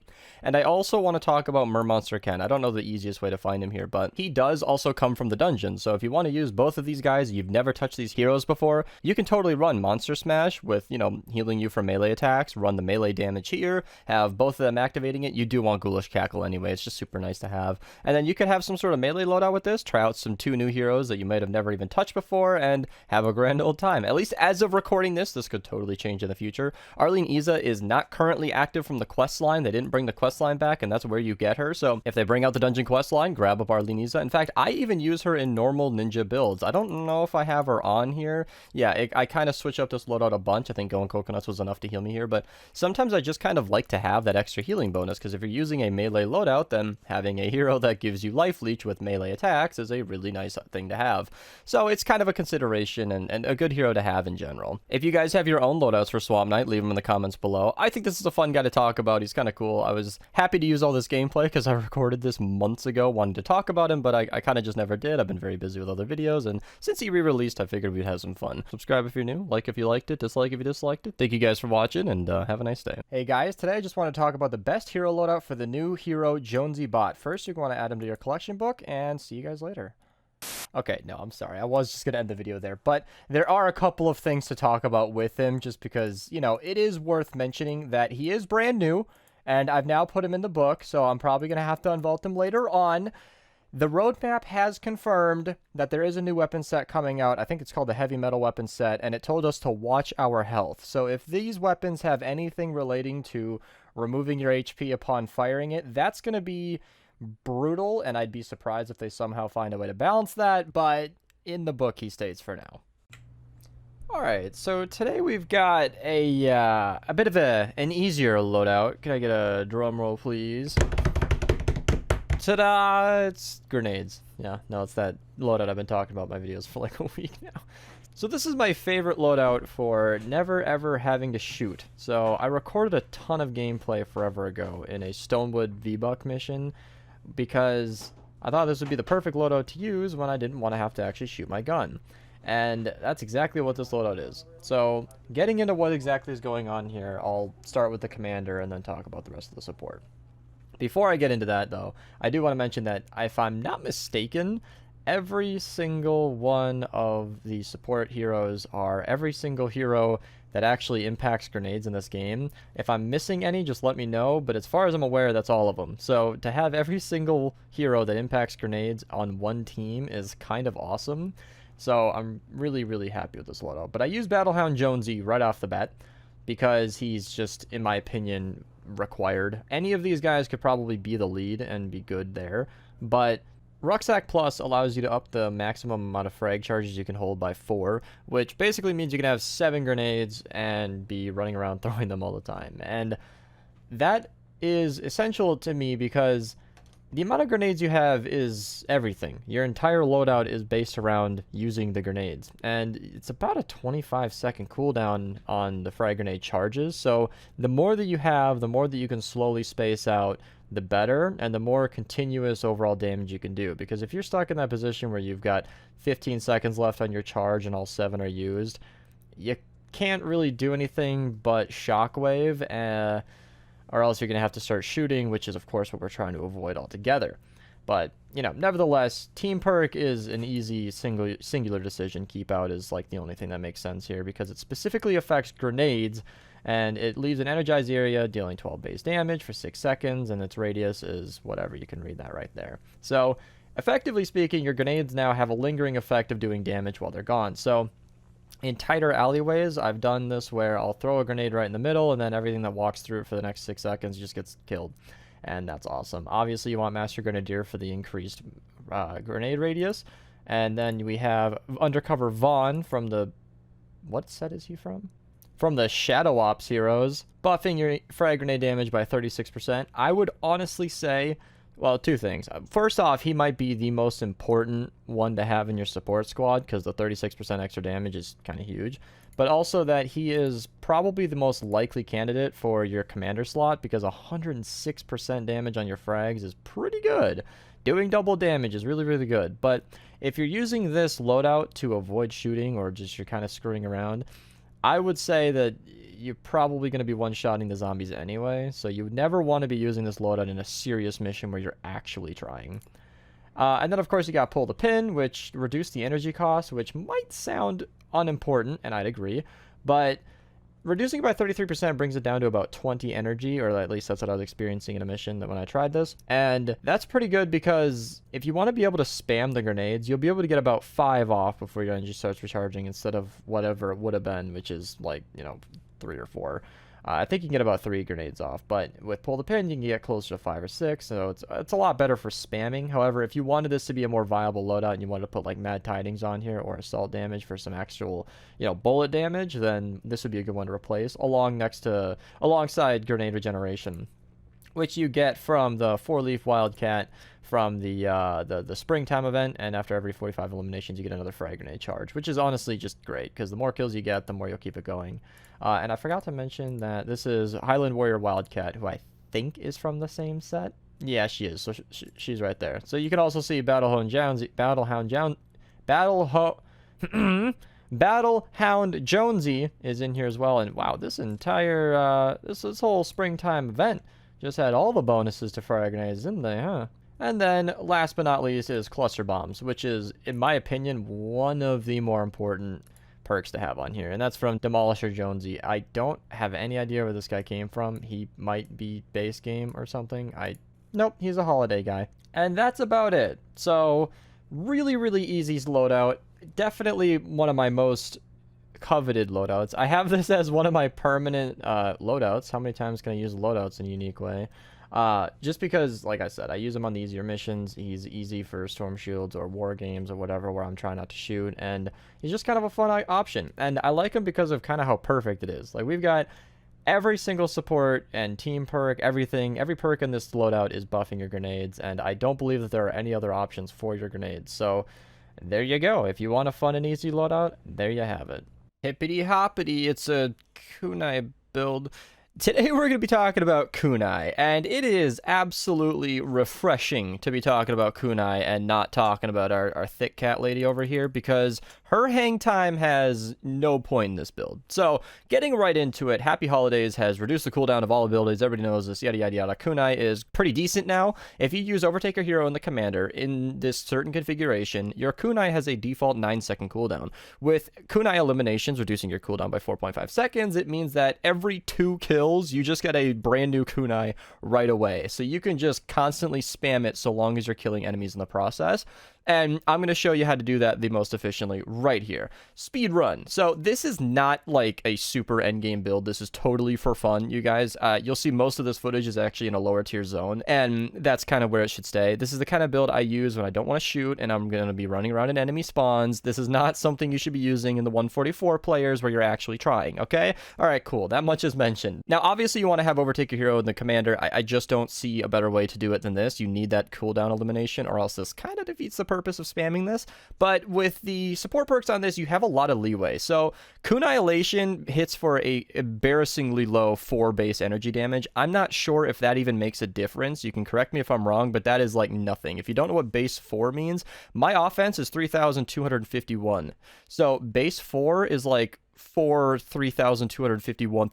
And I also want to talk about Mermonster Ken. I don't know the easiest way to find him here, but he does also come from the dungeon. So if you want to use both of these guys, you've never touched these heroes before, you can totally run Monster Smash with, you know, healing you from melee attacks, run the melee damage here, have both of them activating it. You do want Ghoulish Cackle anyway. It's just super nice to have. And then you could have some sort of melee loadout with this, try out some 2 new heroes that you might have never even touched before, and have a grand old time. At least as of recording this could totally change in the future. Arlene Iza is not currently active from the quest line. They didn't bring the quest line back, and that's where you get her. So if they bring out the dungeon quest line, grab up Arlene Iza. In fact, I even use her in normal ninja builds. I don't know if I have her on here. Yeah, I kind of switch up this loadout a bunch. I think Going Coconuts was enough to heal me here, but sometimes I just kind of like to have that extra healing bonus, because if you're using a melee loadout, then having a hero that gives you life leech with melee attacks is a really nice thing to have. So it's kind of a consideration and a good hero to have in general. If you guys have your own loadouts for Swamp Knight, leave them in the comments below. I think this is a fun guy to talk about. He's kind of cool. I was happy to use all this gameplay because I recorded this months ago, wanted to talk about him, but I kind of just never did. I've been very busy with other videos, and since he re-released, I figured we'd have some fun. Subscribe if you're new, like if you liked it, dislike if you disliked it. Thank you guys for watching, and have a nice day. Hey guys, today I just want to talk about the best hero loadout for the new hero Jonsee-Bot. First, you're going to add him to your collection book, and see you guys later. Okay, no, I'm sorry. I was just going to end the video there, but there are a couple of things to talk about with him, just because, you know, it is worth mentioning that he is brand new, and I've now put him in the book, so I'm probably going to have to unvault him later on. The roadmap has confirmed that there is a new weapon set coming out. I think it's called the Heavy Metal Weapon Set, and it told us to watch our health. So if these weapons have anything relating to removing your HP upon firing it, that's going to be brutal, and I'd be surprised if they somehow find a way to balance that, but in the book he stays for now. Alright, so today we've got a bit of an easier loadout. Can I get a drum roll, please? Ta-da! It's grenades. Yeah, no, it's that loadout I've been talking about in my videos for like a week now. So this is my favorite loadout for never ever having to shoot. So I recorded a ton of gameplay forever ago in a Stonewood V-Buck mission, because I thought this would be the perfect loadout to use when I didn't want to have to actually shoot my gun. And that's exactly what this loadout is. So getting into what exactly is going on here, I'll start with the commander and then talk about the rest of the support. Before I get into that, though, I do want to mention that if I'm not mistaken, every single one of the support heroes are every single hero that actually impacts grenades in this game. If I'm missing any, just let me know, but as far as I'm aware, that's all of them. So to have every single hero that impacts grenades on one team is kind of awesome. So I'm really, really happy with this loadout. But I use Battlehound Jonesy right off the bat because he's just, in my opinion, required. Any of these guys could probably be the lead and be good there, but Rucksack Plus allows you to up the maximum amount of frag charges you can hold by 4, which basically means you can have 7 grenades and be running around throwing them all the time. And that is essential to me because the amount of grenades you have is everything. Your entire loadout is based around using the grenades. And it's about a 25-second cooldown on the frag grenade charges. So the more that you have, the more that you can slowly space out, the better, and the more continuous overall damage you can do. Because if you're stuck in that position where you've got 15 seconds left on your charge and all 7 are used, you can't really do anything but Shockwave, or else you're going to have to start shooting, which is, of course, what we're trying to avoid altogether. But, you know, nevertheless, Team Perk is an easy singular decision. Keep Out is, like, the only thing that makes sense here, because it specifically affects grenades, and it leaves an energized area dealing 12 base damage for 6 seconds, and its radius is whatever. You can read that right there. So, effectively speaking, your grenades now have a lingering effect of doing damage while they're gone. So, In tighter alleyways, I've done this where I'll throw a grenade right in the middle, and then everything that walks through it for the next 6 seconds just gets killed. And that's awesome. Obviously, you want Master Grenadier for the increased grenade radius. And then we have Undercover Vaughn from the... What set is he from? From the Shadow Ops heroes, buffing your frag grenade damage by 36%. I would honestly say, well, two things. First off, he might be the most important one to have in your support squad because the 36% extra damage is kind of huge. But also that he is probably the most likely candidate for your commander slot because 106% damage on your frags is pretty good. Doing double damage is really, really good. But if you're using this loadout to avoid shooting or just you're kind of screwing around, I would say that you're probably going to be one-shotting the zombies anyway, so you would never want to be using this loadout in a serious mission where you're actually trying. And then, of course, you got Pull the Pin, which reduced the energy cost, which might sound unimportant, and I'd agree, but reducing it by 33% brings it down to about 20 energy, or at least that's what I was experiencing in a mission that when I tried this. And that's pretty good because if you want to be able to spam the grenades, you'll be able to get about 5 off before your energy starts recharging instead of whatever it would have been, which is like, 3 or 4. I think you can get about 3 grenades off, but with Pull the Pin, you can get closer to 5 or 6, so it's a lot better for spamming. However, if you wanted this to be a more viable loadout and you wanted to put like Mad Tidings on here or Assault damage for some actual, bullet damage, then this would be a good one to replace alongside Grenade Regeneration, which you get from the 4-leaf Wildcat from the springtime event, and after every 45 eliminations you get another frag grenade charge, which is honestly just great because the more kills you get, the more you'll keep it going. And I forgot to mention that this is Highland Warrior Wildcat, who I think is from the same set. Yeah, she is, so she's right there. So you can also see Battlehound Jonesy is in here as well. And wow, this entire this whole springtime event just had all the bonuses to frag grenades, didn't they, huh? And then, last but not least, is Cluster Bombs, which is, in my opinion, one of the more important perks to have on here. And that's from Demolisher Jonesy. I don't have any idea where this guy came from. He might be base game or something. Nope, he's a holiday guy. And that's about it. So, really, really easy loadout. Definitely one of my most coveted loadouts. I have this as one of my permanent loadouts. How many times can I use loadouts in a unique way? Just because, like I said, I use him on the easier missions. He's easy for Storm Shields or War Games or whatever where I'm trying not to shoot, and he's just kind of a fun option. And I like him because of kind of how perfect it is. Like, we've got every single support and team perk, everything, every perk in this loadout is buffing your grenades, and I don't believe that there are any other options for your grenades. So, there you go. If you want a fun and easy loadout, there you have it. Hippity hoppity, it's a Kunai build. Today we're going to be talking about Kunai, and it is absolutely refreshing to be talking about Kunai and not talking about our thick cat lady over here, because her hang time has no point in this build. So, getting right into it, Happy Holidays has reduced the cooldown of all abilities, everybody knows this, yada yada yada. Kunai is pretty decent now. If you use Overtaker Hero in the Commander in this certain configuration, your Kunai has a default 9-second cooldown. With Kunai eliminations reducing your cooldown by 4.5 seconds, it means that every 2 kills, you just get a brand new Kunai right away. So you can just constantly spam it so long as you're killing enemies in the process. And I'm going to show you how to do that the most efficiently right here. Speed run. So this is not like a super endgame build. This is totally for fun, you guys. You'll see most of this footage is actually in a lower tier zone, and that's kind of where it should stay. This is the kind of build I use when I don't want to shoot and I'm going to be running around in enemy spawns. This is not something you should be using in the 144 players where you're actually trying, okay? All right, cool. That much is mentioned. Now, obviously, you want to have Overtake Your Hero in the Commander. I just don't see a better way to do it than this. You need that cooldown elimination, or else this kind of defeats the purpose of spamming this. But with the support perks on this, you have a lot of leeway. So Kunai hits for a embarrassingly low 4 base energy damage. I'm not sure if that even makes a difference. You can correct me if I'm wrong, but that is like nothing. If you don't know what base 4 means, my offense is 3,251. So base 4 is like 3,251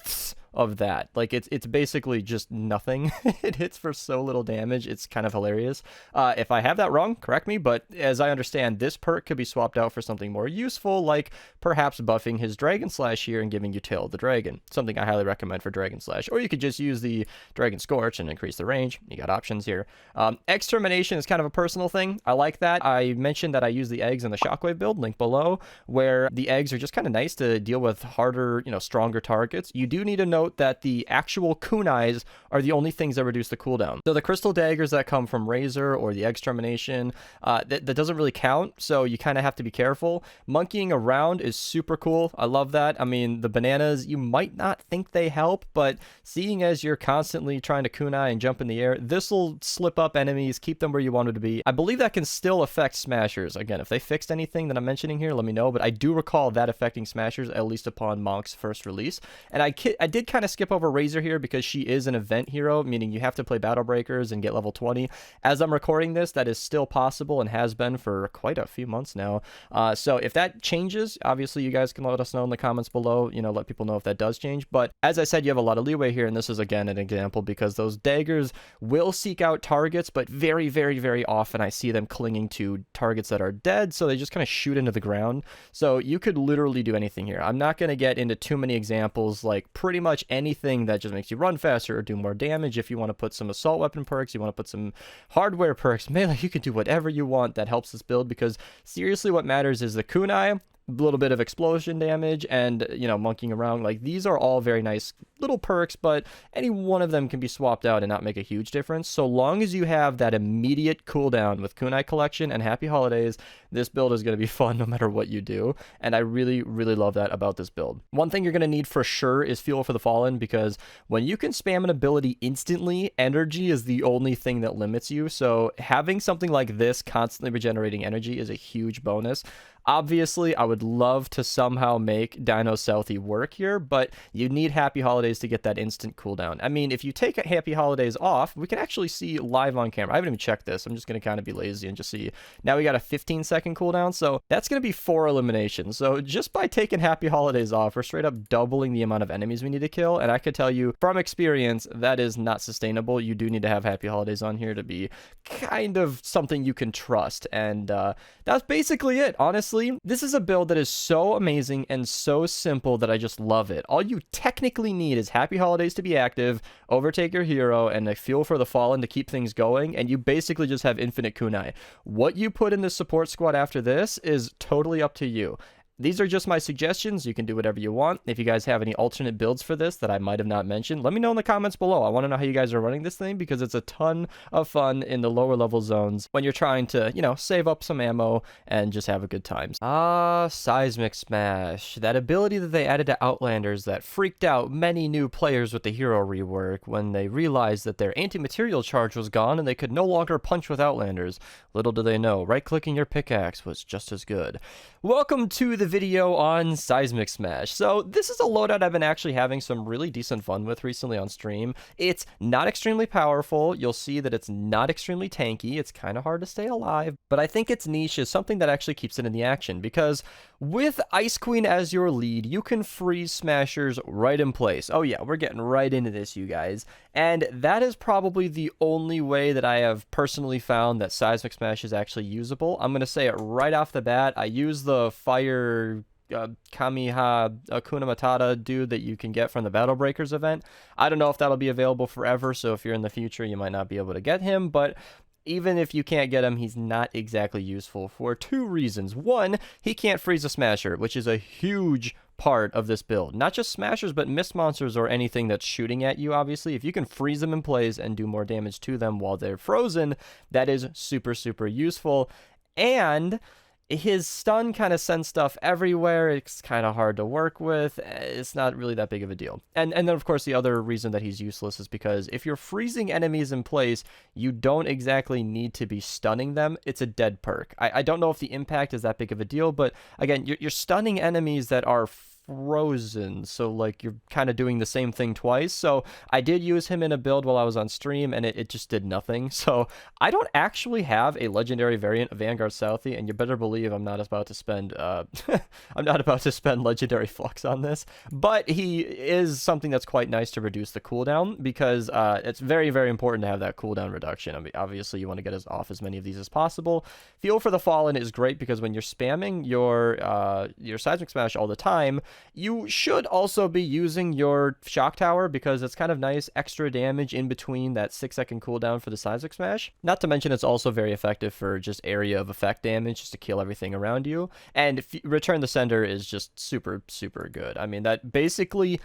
of that. Like, it's basically just nothing. It hits for so little damage. It's kind of hilarious. If I have that wrong, correct me, but as I understand, this perk could be swapped out for something more useful, like perhaps buffing his Dragon Slash here and giving you Tail of the Dragon, something I highly recommend for Dragon Slash. Or you could just use the Dragon Scorch and increase the range. You got options here. Extermination is kind of a personal thing. I like that. I mentioned that I use the eggs in the Shockwave build, link below, where the eggs are just kind of nice to deal with harder, stronger targets. You do need to note that the actual kunais are the only things that reduce the cooldown. So the crystal daggers that come from Razor or the extermination, that doesn't really count, so you kind of have to be careful. Monkeying around is super cool. I love that. I mean, the bananas, you might not think they help, but seeing as you're constantly trying to kunai and jump in the air, this will slip up enemies, keep them where you want them to be. I believe that can still affect smashers. Again, if they fixed anything that I'm mentioning here, let me know, but I do recall that affecting smashers, at least upon Monk's first release. And I did kind of skip over Razor here because she is an event hero, meaning you have to play Battle Breakers and get level 20. As I'm recording this, that is still possible and has been for quite a few months now. So if that changes, obviously you guys can let us know in the comments below, let people know if that does change. But as I said, you have a lot of leeway here, and this is again an example because those daggers will seek out targets, but very, very, very often I see them clinging to targets that are dead, so they just kind of shoot into the ground. So you could literally do anything here. I'm not going to get into too many examples, like pretty much anything that just makes you run faster or do more damage. If you want to put some assault weapon perks, you want to put some hardware perks, melee, you can do whatever you want that helps this build, because seriously what matters is the kunai, a little bit of explosion damage, and monkeying around. Like, these are all very nice little perks, but any one of them can be swapped out and not make a huge difference. So long as you have that immediate cooldown with Kunai Collection and Happy Holidays, this build is going to be fun no matter what you do, and I really, really love that about this build. One thing you're going to need for sure is Fuel for the Fallen, because when you can spam an ability instantly, energy is the only thing that limits you, so having something like this constantly regenerating energy is a huge bonus. Obviously, I would love to somehow make Dino Southie work here, but you need Happy Holidays to get that instant cooldown. I mean, if you take Happy Holidays off, we can actually see live on camera. I haven't even checked this. I'm just going to kind of be lazy and just see. Now we got a 15-second cooldown, so that's going to be 4 eliminations. So just by taking Happy Holidays off, we're straight up doubling the amount of enemies we need to kill, and I could tell you from experience, that is not sustainable. You do need to have Happy Holidays on here to be kind of something you can trust, and that's basically it, honestly. This is a build that is so amazing and so simple that I just love it. All you technically need is Happy Holidays to be active, overtake your hero, and a Fuel for the Fallen to keep things going, and you basically just have infinite kunai. What you put in the support squad after this is totally up to you. These are just my suggestions. You can do whatever you want. If you guys have any alternate builds for this that I might have not mentioned, let me know in the comments below. I want to know how you guys are running this thing, because it's a ton of fun in the lower level zones when you're trying to, save up some ammo and just have a good time. Seismic Smash. That ability that they added to Outlanders that freaked out many new players with the hero rework when they realized that their anti-material charge was gone and they could no longer punch with Outlanders. Little do they know, right-clicking your pickaxe was just as good. Welcome to the video on Seismic Smash. So this is a loadout I've been actually having some really decent fun with recently on stream. It's not extremely powerful. You'll see that it's not extremely tanky. It's kind of hard to stay alive, but I think its niche is something that actually keeps it in the action, because with Ice Queen as your lead, you can freeze smashers right in place. Oh yeah, we're getting right into this, you guys. And that is probably the only way that I have personally found that Seismic Smash is actually usable. I'm going to say it right off the bat. I use the fire Kamiha Akuna Matata dude that you can get from the Battle Breakers event. I don't know if that'll be available forever, so if you're in the future, you might not be able to get him, but even if you can't get him, he's not exactly useful for 2 reasons. One, he can't freeze a smasher, which is a huge part of this build. Not just smashers, but mist monsters or anything that's shooting at you, obviously. If you can freeze them in place and do more damage to them while they're frozen, that is super, super useful. And his stun kind of sends stuff everywhere. It's kind of hard to work with. It's not really that big of a deal. And then, of course, the other reason that he's useless is because if you're freezing enemies in place, you don't exactly need to be stunning them. It's a dead perk. I don't know if the impact is that big of a deal, but again, you're stunning enemies that are frozen, so like you're kind of doing the same thing twice. So I did use him in a build while I was on stream, and it just did nothing. So I don't actually have a legendary variant of Vanguard Southie, and you better believe I'm not about to spend I'm not about to spend legendary flux on this. But he is something that's quite nice to reduce the cooldown, because it's very, very important to have that cooldown reduction. I mean, obviously you want to get off as many of these as possible. Fuel for the Fallen is great because when you're spamming your Seismic Smash all the time, you should also be using your Shock Tower, because it's kind of nice extra damage in between that 6-second cooldown for the Seismic Smash. Not to mention it's also very effective for just area of effect damage, just to kill everything around you. And Return the Sender is just super, super good. I mean, that basically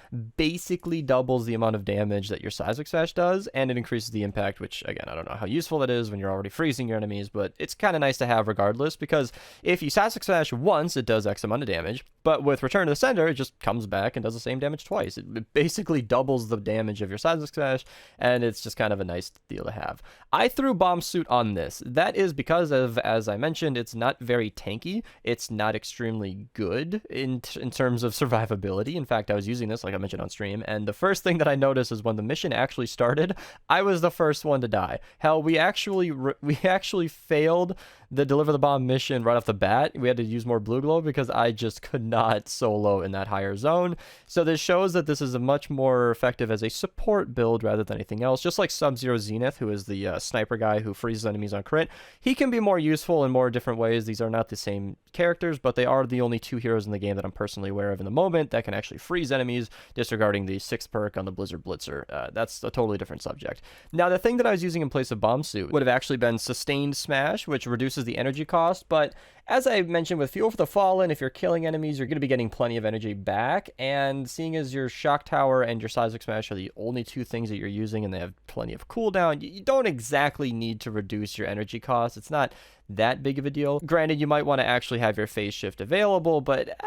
doubles the amount of damage that your Seismic Smash does, and it increases the impact, which, again, I don't know how useful that is when you're already freezing your enemies, but it's kind of nice to have regardless, because if you Seismic Smash once, it does X amount of damage, but with Return to the Sender, it just comes back and does the same damage twice. It basically doubles the damage of your Seismic Smash, and it's just kind of a nice deal to have. I threw Bomb Suit on this. That is because of, as I mentioned, it's not very tanky. It's not extremely good in terms of survivability. In fact, I was using this, like I mentioned on stream, and the first thing that I noticed is when the mission actually started, I was the first one to die. Hell, we actually failed the Deliver the Bomb mission right off the bat. We had to use more Blue Glow because I just could not solo in that higher zone. So this shows that this is a much more effective as a support build rather than anything else. Just like Sub-Zero Zenith, who is the sniper guy who freezes enemies on crit, he can be more useful in more different ways. These are not the same characters, but they are the only two heroes in the game that I'm personally aware of in the moment that can actually freeze enemies, disregarding the 6th perk on the Blizzard Blitzer. That's a totally different subject. Now, the thing that I was using in place of Bomb Suit would have actually been Sustained Smash, which reduces the energy cost, but as I mentioned with Fuel for the Fallen, if you're killing enemies, you're going to be getting plenty of energy back, and seeing as your Shock Tower and your Seismic Smash are the only two things that you're using and they have plenty of cooldown, you don't exactly need to reduce your energy cost. It's not that big of a deal. Granted, you might want to actually have your phase shift available, but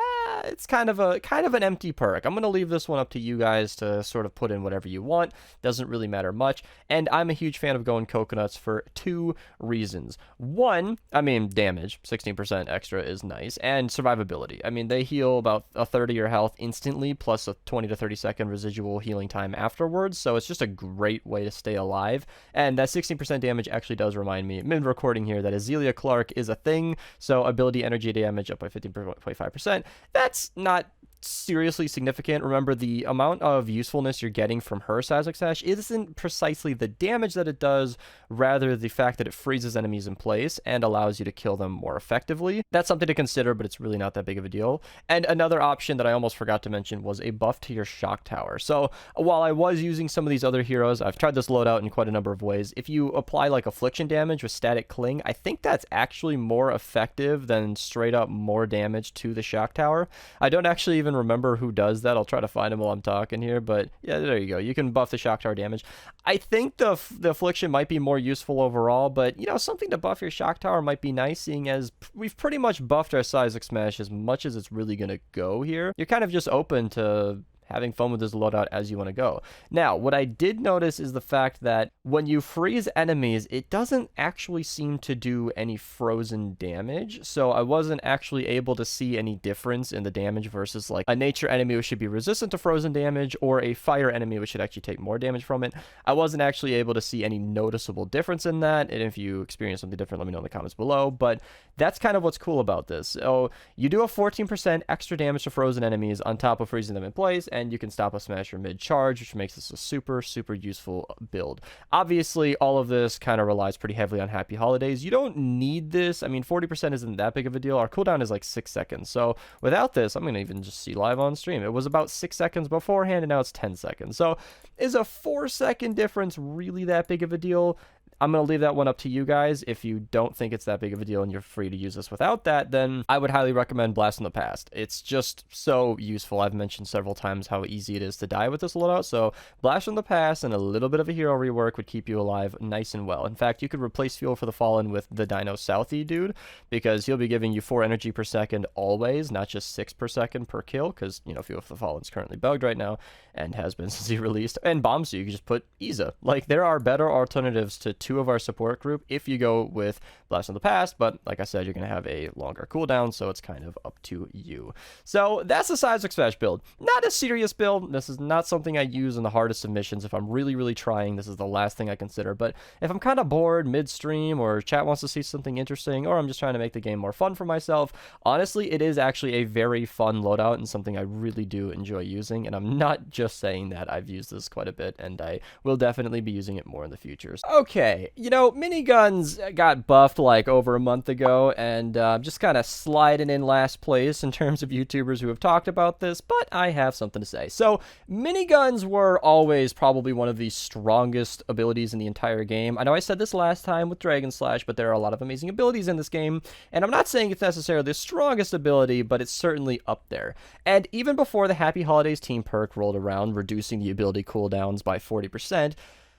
it's kind of an empty perk. I'm going to leave this one up to you guys to sort of put in whatever you want. Doesn't really matter much. And I'm a huge fan of going coconuts for two reasons. One, I mean, damage, 16% extra is nice, and survivability. I mean, they heal about a third of your health instantly, plus a 20 to 30 second residual healing time afterwards, so it's just a great way to stay alive. And that 16% damage actually does remind me, mid-recording here, that Azealia Clark is a thing, so ability energy damage up by 15.5%. That's not seriously significant. Remember, the amount of usefulness you're getting from her Seismic Smash isn't precisely the damage that it does, rather the fact that it freezes enemies in place and allows you to kill them more effectively. That's something to consider, but it's really not that big of a deal. And another option that I almost forgot to mention was a buff to your Shock Tower. So while I was using some of these other heroes, I've tried this loadout in quite a number of ways. If you apply like affliction damage with static cling, I think that's actually more effective than straight up more damage to the Shock Tower. I don't actually even remember who does that. I'll try to find him while I'm talking here, but yeah, there you go. You can buff the Shock Tower damage. I think the affliction might be more useful overall, but you know, something to buff your Shock Tower might be nice, seeing as we've pretty much buffed our Seismic Smash as much as it's really gonna go here. You're kind of just open to having fun with this loadout as you want to go. Now, what I did notice is the fact that when you freeze enemies, it doesn't actually seem to do any frozen damage, so I wasn't actually able to see any difference in the damage versus like a nature enemy which should be resistant to frozen damage, or a fire enemy which should actually take more damage from it. I wasn't actually able to see any noticeable difference in that, and if you experience something different, let me know in the comments below, but that's kind of what's cool about this. So you do a 14% extra damage to frozen enemies on top of freezing them in place, and you can stop a smasher mid-charge, which makes this a super, super useful build. Obviously, all of this kind of relies pretty heavily on Happy Holidays. You don't need this. I mean, 40% isn't that big of a deal. Our cooldown is like 6 seconds. So without this, I'm going to even just see live on stream. It was about 6 seconds beforehand, and now it's 10 seconds. So is a 4-second difference really that big of a deal? I'm going to leave that one up to you guys. If you don't think it's that big of a deal and you're free to use this without that, then I would highly recommend Blast from the Past. It's just so useful. I've mentioned several times how easy it is to die with this loadout, so Blast from the Past and a little bit of a hero rework would keep you alive nice and well. In fact, you could replace Fuel for the Fallen with the Dino Southie dude, because he'll be giving you 4 energy per second always, not just 6 per second per kill, because, you know, Fuel for the Fallen's currently bugged right now and has been since he released. And Bombs, you can just put Iza. Like, there are better alternatives to 2 of our support group if you go with Blast from the Past, but like I said, you're going to have a longer cooldown, so it's kind of up to you. So that's the Seismic Smash build. Not a serious build. This is not something I use in the hardest of missions. If I'm really, really trying, this is the last thing I consider. But if I'm kind of bored midstream, or chat wants to see something interesting, or I'm just trying to make the game more fun for myself, honestly, it is actually a very fun loadout and something I really do enjoy using. And I'm not just saying that. I've used this quite a bit, and I will definitely be using it more in the future. Okay, you know, miniguns got buffed like over a month ago, and just kind of sliding in last place in terms of YouTubers who have talked about this, but I have something to say. So, miniguns were always probably one of the strongest abilities in the entire game. I know I said this last time with Dragon Slash, but there are a lot of amazing abilities in this game, and I'm not saying it's necessarily the strongest ability, but it's certainly up there. And even before the Happy Holidays team perk rolled around, reducing the ability cooldowns by 40%,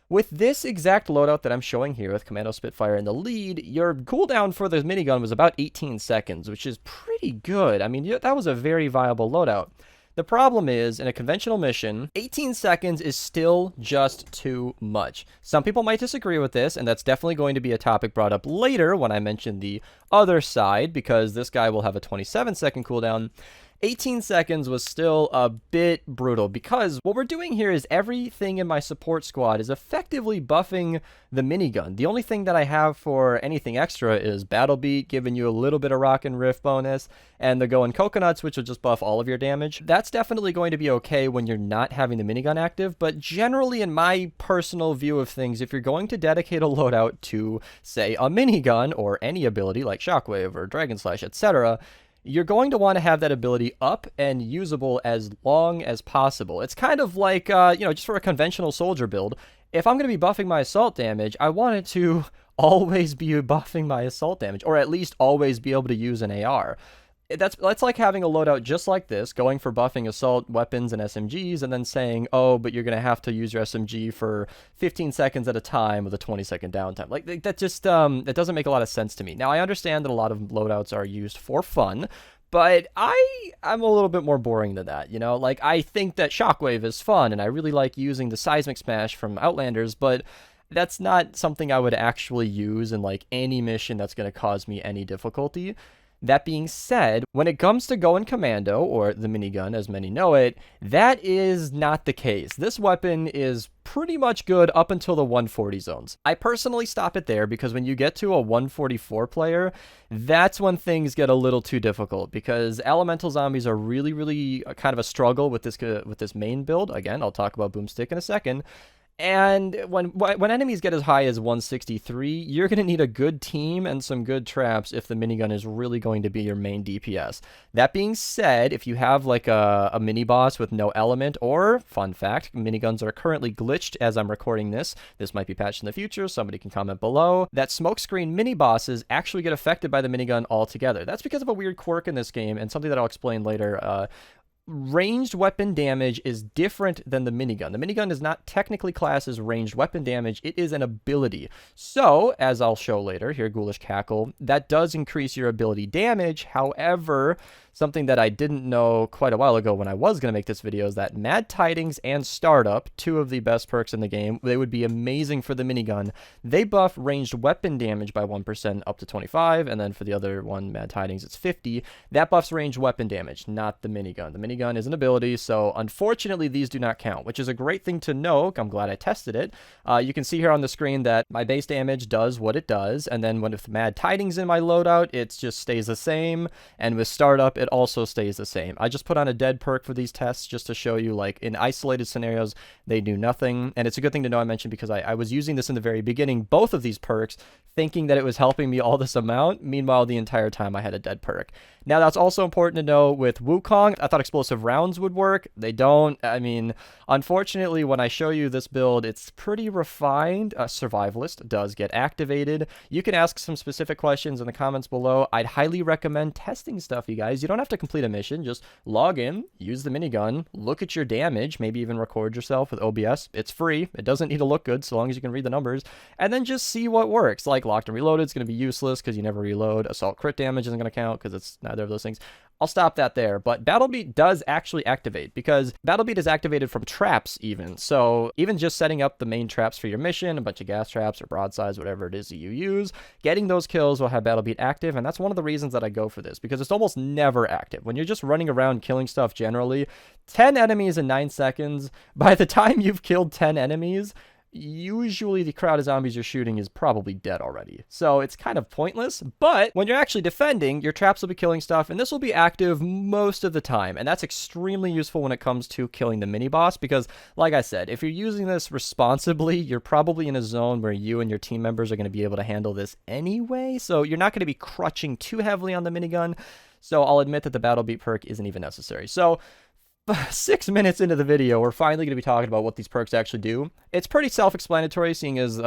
with this exact loadout that I'm showing here with Commando Spitfire in the lead, your cooldown for the minigun was about 18 seconds, which is pretty good. I mean, that was a very viable loadout. The problem is, in a conventional mission, 18 seconds is still just too much. Some people might disagree with this, and that's definitely going to be a topic brought up later when I mention the other side, because this guy will have a 27-second cooldown. 18 seconds was still a bit brutal, because what we're doing here is everything in my support squad is effectively buffing the minigun. The only thing that I have for anything extra is Battle Beat, giving you a little bit of Rock and Riff bonus, and the Going Coconuts, which will just buff all of your damage. That's definitely going to be okay when you're not having the minigun active, but generally in my personal view of things, if you're going to dedicate a loadout to, say, a minigun, or any ability like Shockwave or Dragon Slash, etc., you're going to want to have that ability up and usable as long as possible. It's kind of like, just for a conventional soldier build, if I'm going to be buffing my assault damage, I want it to always be buffing my assault damage, or at least always be able to use an AR. That's like having a loadout just like this, going for buffing assault weapons and SMGs, and then saying, oh, but you're going to have to use your SMG for 15 seconds at a time with a 20-second downtime. Like, that just, that doesn't make a lot of sense to me. Now, I understand that a lot of loadouts are used for fun, but I'm a little bit more boring than that, you know? Like, I think that Shockwave is fun, and I really like using the Seismic Smash from Outlanders, but that's not something I would actually use in, like, any mission that's going to cause me any difficulty. That being said, when it comes to Going Commando, or the minigun as many know it, that is not the case. This weapon is pretty much good up until the 140 zones. I personally stop it there because when you get to a 144 player, that's when things get a little too difficult, because elemental zombies are really, really kind of a struggle with this main build. Again, I'll talk about Boomstick in a second. And when enemies get as high as 163, you're going to need a good team and some good traps if the minigun is really going to be your main DPS. That being said, if you have like a mini boss with no element, or, fun fact, miniguns are currently glitched as I'm recording this might be patched in the future, somebody can comment below, that smokescreen mini bosses actually get affected by the minigun altogether. That's because of a weird quirk in this game, and something that I'll explain later. Ranged weapon damage is different than the minigun. The minigun is not technically classed as ranged weapon damage, it is an ability. So, as I'll show later, here, Ghoulish Cackle, that does increase your ability damage. However, something that I didn't know quite a while ago when I was going to make this video is that Mad Tidings and Startup, 2 of the best perks in the game, they would be amazing for the minigun. They buff ranged weapon damage by 1% up to 25, and then for the other one, Mad Tidings, it's 50. That buffs ranged weapon damage, not the minigun. The minigun is an ability, so unfortunately these do not count, which is a great thing to know. I'm glad I tested it. You can see here on the screen that my base damage does what it does, and then with Mad Tidings in my loadout, it just stays the same, and with Startup, it also stays the same. I just put on a dead perk for these tests just to show you, like, in isolated scenarios, they do nothing. And it's a good thing to know I mentioned, because I was using this in the very beginning, both of these perks, thinking that it was helping me all this amount. Meanwhile, the entire time I had a dead perk. Now, that's also important to know with Wukong. I thought explosive rounds would work. They don't. I mean, unfortunately, when I show you this build, it's pretty refined. Survivalist does get activated. You can ask some specific questions in the comments below. I'd highly recommend testing stuff, you guys. You don't have to complete a mission. Just log in, use the minigun, look at your damage, maybe even record yourself with OBS. It's free. It doesn't need to look good so long as you can read the numbers. And then just see what works. Like, locked and reloaded is going to be useless because you never reload. Assault crit damage isn't going to count because it's neither of those things. I'll stop that there. But Battle Beat does actually activate, because Battle Beat is activated from traps even. So even just setting up the main traps for your mission, a bunch of gas traps or broadsides, whatever it is that you use, getting those kills will have Battle Beat active. And that's one of the reasons that I go for this, because it's almost never active. When you're just running around killing stuff generally, 10 enemies in 9 seconds, by the time you've killed 10 enemies, usually the crowd of zombies you're shooting is probably dead already. So it's kind of pointless, but when you're actually defending, your traps will be killing stuff, and this will be active most of the time. And that's extremely useful when it comes to killing the mini boss, because like I said, if you're using this responsibly, you're probably in a zone where you and your team members are going to be able to handle this anyway. So you're not going to be crutching too heavily on the minigun. So I'll admit that the Battle Beat perk isn't even necessary. So 6 minutes into the video, we're finally going to be talking about what these perks actually do. It's pretty self-explanatory, seeing as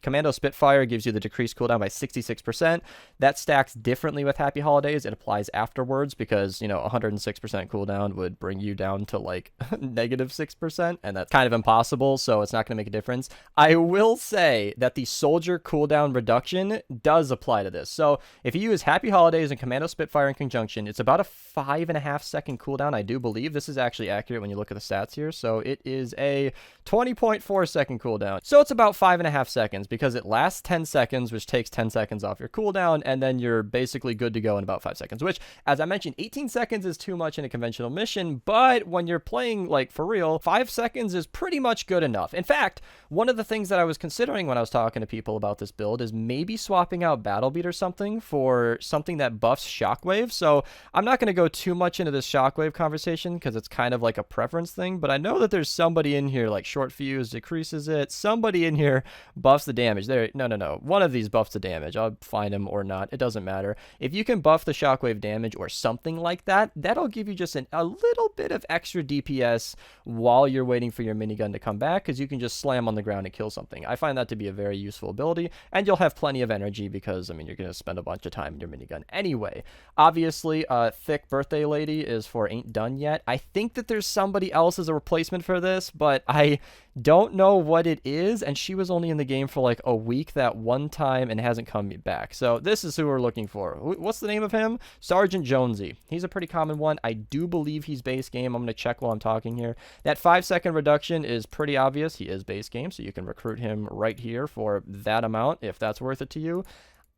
Commando Spitfire gives you the decreased cooldown by 66%. That stacks differently with Happy Holidays. It applies afterwards, because, you know, 106% cooldown would bring you down to like -6%, and that's kind of impossible, so it's not going to make a difference. I will say that the Soldier cooldown reduction does apply to this. So if you use Happy Holidays and Commando Spitfire in conjunction, it's about a 5.5-second cooldown, I do believe. This is actually accurate when you look at the stats here. So it is a 20.4-second cooldown. So it's about 5.5 seconds, because it lasts 10 seconds, which takes 10 seconds off your cooldown, and then you're basically good to go in about 5 seconds, which, as I mentioned, 18 seconds is too much in a conventional mission, but when you're playing, like, for real, 5 seconds is pretty much good enough. In fact, one of the things that I was considering when I was talking to people about this build is maybe swapping out Battle Beat or something for something that buffs Shockwave. So I'm not going to go too much into this Shockwave conversation, because it's kind of like a preference thing, but I know that there's somebody in here, like Short Fuse decreases it, somebody in here buffs the damage. No, one of these buffs the damage. I'll find him or not, it doesn't matter. If you can buff the Shockwave damage or something like that, that'll give you just a little bit of extra DPS while you're waiting for your minigun to come back, because you can just slam on the ground and kill something. I find that to be a very useful ability, and you'll have plenty of energy, because, I mean, you're going to spend a bunch of time in your minigun anyway. Obviously, Thick Birthday Lady is for Ain't Done Yet. I think that there's somebody else as a replacement for this, but I don't know what it is, and she was only in the game for like a week that one time and hasn't come back. So this is who we're looking for. What's the name of him? Sergeant Jonsee. He's a pretty common one. I do believe he's base game. I'm going to check while I'm talking here. That 5-second reduction is pretty obvious. He is base game, so you can recruit him right here for that amount if that's worth it to you.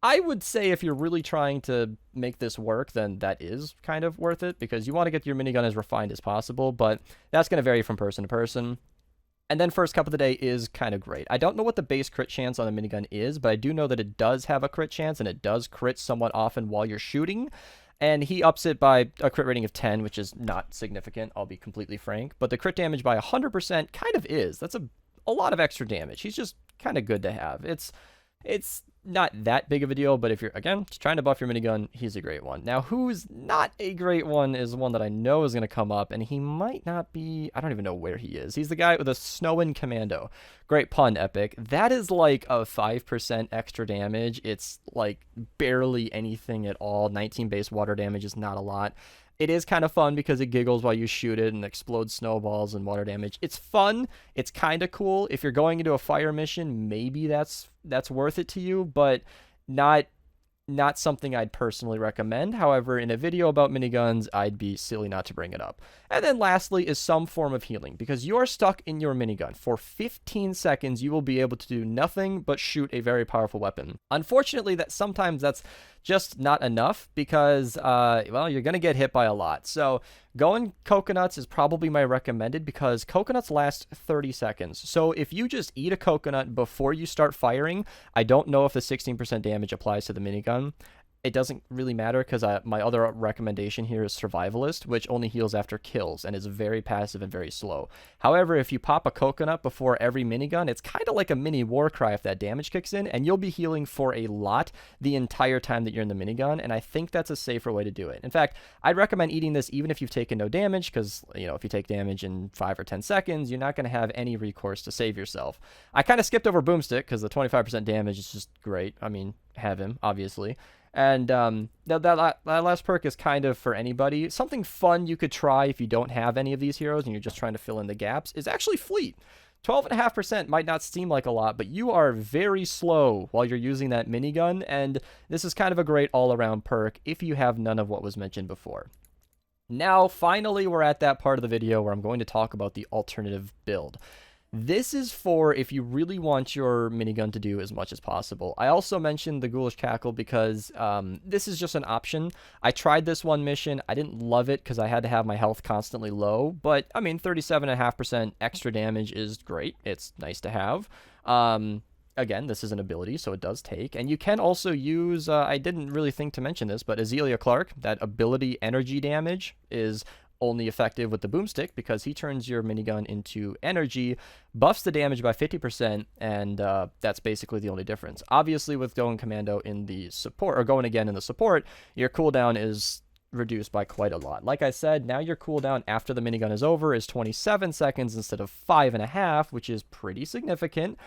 I would say if you're really trying to make this work, then that is kind of worth it, because you want to get your minigun as refined as possible, but that's going to vary from person to person. And then First Cup of the Day is kind of great. I don't know what the base crit chance on the minigun is, but I do know that it does have a crit chance, and it does crit somewhat often while you're shooting. And he ups it by a crit rating of 10, which is not significant, I'll be completely frank. But the crit damage by 100% kind of is. That's a lot of extra damage. He's just kind of good to have. It's not that big of a deal, but if you're, again, just trying to buff your minigun, he's a great one. Now, who's not a great one is one that I know is going to come up, and he might not be, I don't even know where he is. He's the guy with a Snowin' Commando. Great pun, Epic. That is like a 5% extra damage. It's like barely anything at all. 19 base water damage is not a lot. It is kind of fun because it giggles while you shoot it and explodes snowballs and water damage. It's fun. It's kind of cool. If you're going into a fire mission, maybe that's worth it to you, but not something I'd personally recommend. However, in a video about miniguns, I'd be silly not to bring it up. And then lastly is some form of healing, because you're stuck in your minigun. For 15 seconds, you will be able to do nothing but shoot a very powerful weapon. Unfortunately, sometimes that's just not enough, because, well, you're going to get hit by a lot. So going coconuts is probably my recommended, because coconuts last 30 seconds. So if you just eat a coconut before you start firing, I don't know if the 16% damage applies to the minigun. It doesn't really matter, because my other recommendation here is Survivalist, which only heals after kills and is very passive and very slow. However, if you pop a coconut before every minigun, it's kind of like a mini Warcry if that damage kicks in, and you'll be healing for a lot the entire time that you're in the minigun, and I think that's a safer way to do it. In fact, I'd recommend eating this even if you've taken no damage, because, you know, if you take damage in 5 or 10 seconds, you're not going to have any recourse to save yourself. I kind of skipped over Boomstick, because the 25% damage is just great. I mean, have him, obviously. And that last perk is kind of for anybody. Something fun you could try if you don't have any of these heroes and you're just trying to fill in the gaps is actually Fleet. 12.5% might not seem like a lot, but you are very slow while you're using that minigun, and this is kind of a great all-around perk if you have none of what was mentioned before. Now, finally, we're at that part of the video where I'm going to talk about the alternative build. This is for if you really want your minigun to do as much as possible. I also mentioned the Ghoulish Cackle because this is just an option. I tried this one mission. I didn't love it because I had to have my health constantly low. But, I mean, 37.5% extra damage is great. It's nice to have. Again, this is an ability, so it does take. And you can also use, I didn't really think to mention this, but Azealia Clark, that ability energy damage is only effective with the boomstick because he turns your minigun into energy, buffs the damage by 50%, and that's basically the only difference. Obviously, with going commando in the support, or going again in the support, your cooldown is reduced by quite a lot. Like I said, now your cooldown after the minigun is over is 27 seconds instead of 5.5, which is pretty significant.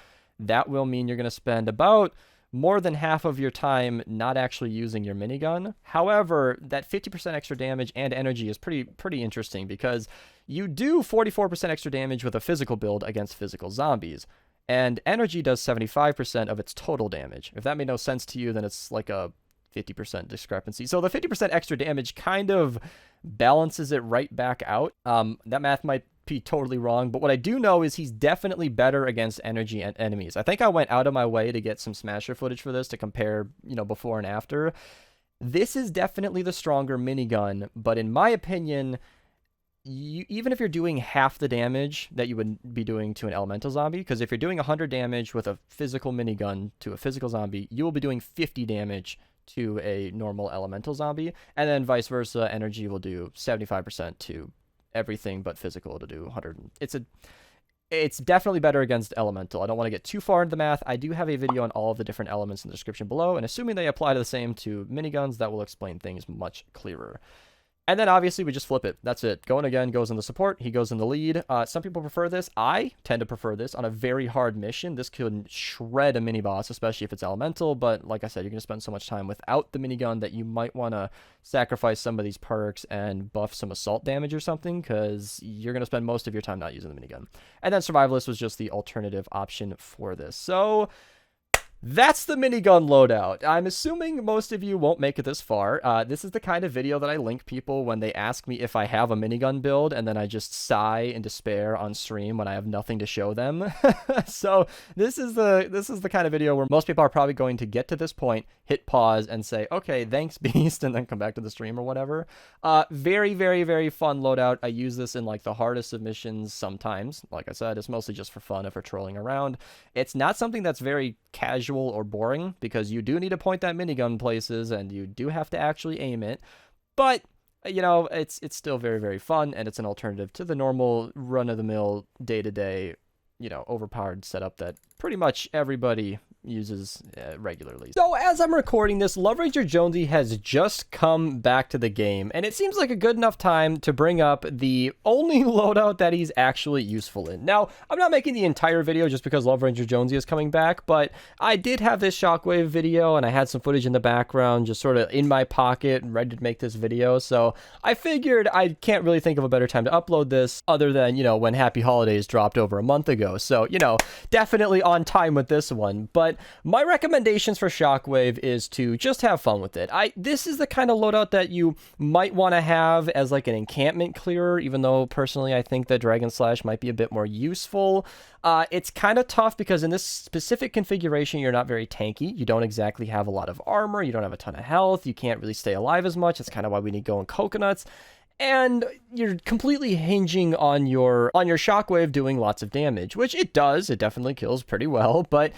That will mean you're going to spend about more than half of your time not actually using your minigun. However, that 50% extra damage and energy is pretty interesting because you do 44% extra damage with a physical build against physical zombies, and energy does 75% of its total damage. If that made no sense to you, then it's like a 50% discrepancy. So the 50% extra damage kind of balances it right back out. That math might be totally wrong, but what I do know is he's definitely better against energy and enemies. I think I went out of my way to get some Smasher footage for this to compare, before and after. This is definitely the stronger minigun, but in my opinion, even if you're doing half the damage that you would be doing to an elemental zombie, because if you're doing 100 damage with a physical minigun to a physical zombie, you will be doing 50 damage to a normal elemental zombie, and then vice versa, energy will do 75% to everything but physical to do 100. It's definitely better against elemental. I don't want to get too far into the math. I do have a video on all of the different elements in the description below, and assuming they apply to the same to miniguns, that will explain things much clearer. And then obviously we just flip it. That's it. Going again goes in the support. He goes in the lead. Some people prefer this. I tend to prefer this on a very hard mission. This could shred a mini boss, especially if it's elemental. But like I said, you're going to spend so much time without the minigun that you might want to sacrifice some of these perks and buff some assault damage or something, because you're going to spend most of your time not using the minigun. And then Survivalist was just the alternative option for this. So that's the minigun loadout. I'm assuming most of you won't make it this far. This is the kind of video that I link people when they ask me if I have a minigun build, and then I just sigh in despair on stream when I have nothing to show them. So this is the kind of video where most people are probably going to get to this point, hit pause, and say, okay, thanks, Beast, and then come back to the stream or whatever. Very, very, very fun loadout. I use this in like the hardest of missions sometimes. Like I said, it's mostly just for fun if we're trolling around. It's not something that's very casual or boring, because you do need to point that minigun places and you do have to actually aim it, but it's still very, very fun, and it's an alternative to the normal run-of-the-mill day-to-day overpowered setup that pretty much everybody uses regularly. So as I'm recording this, Love Ranger Jonesy has just come back to the game, and it seems like a good enough time to bring up the only loadout that he's actually useful in. Now, I'm not making the entire video just because Love Ranger Jonesy is coming back, but I did have this Shockwave video, and I had some footage in the background just sort of in my pocket and ready to make this video, so I figured I can't really think of a better time to upload this other than, when Happy Holidays dropped over a month ago. So, definitely on time with this one. But my recommendations for Shockwave is to just have fun with it. This is the kind of loadout that you might want to have as like an encampment clearer, even though personally I think that Dragon Slash might be a bit more useful. It's kind of tough because in this specific configuration, you're not very tanky. You don't exactly have a lot of armor. You don't have a ton of health. You can't really stay alive as much. That's kind of why we need going coconuts. And you're completely hinging on your Shockwave doing lots of damage, which it does. It definitely kills pretty well. But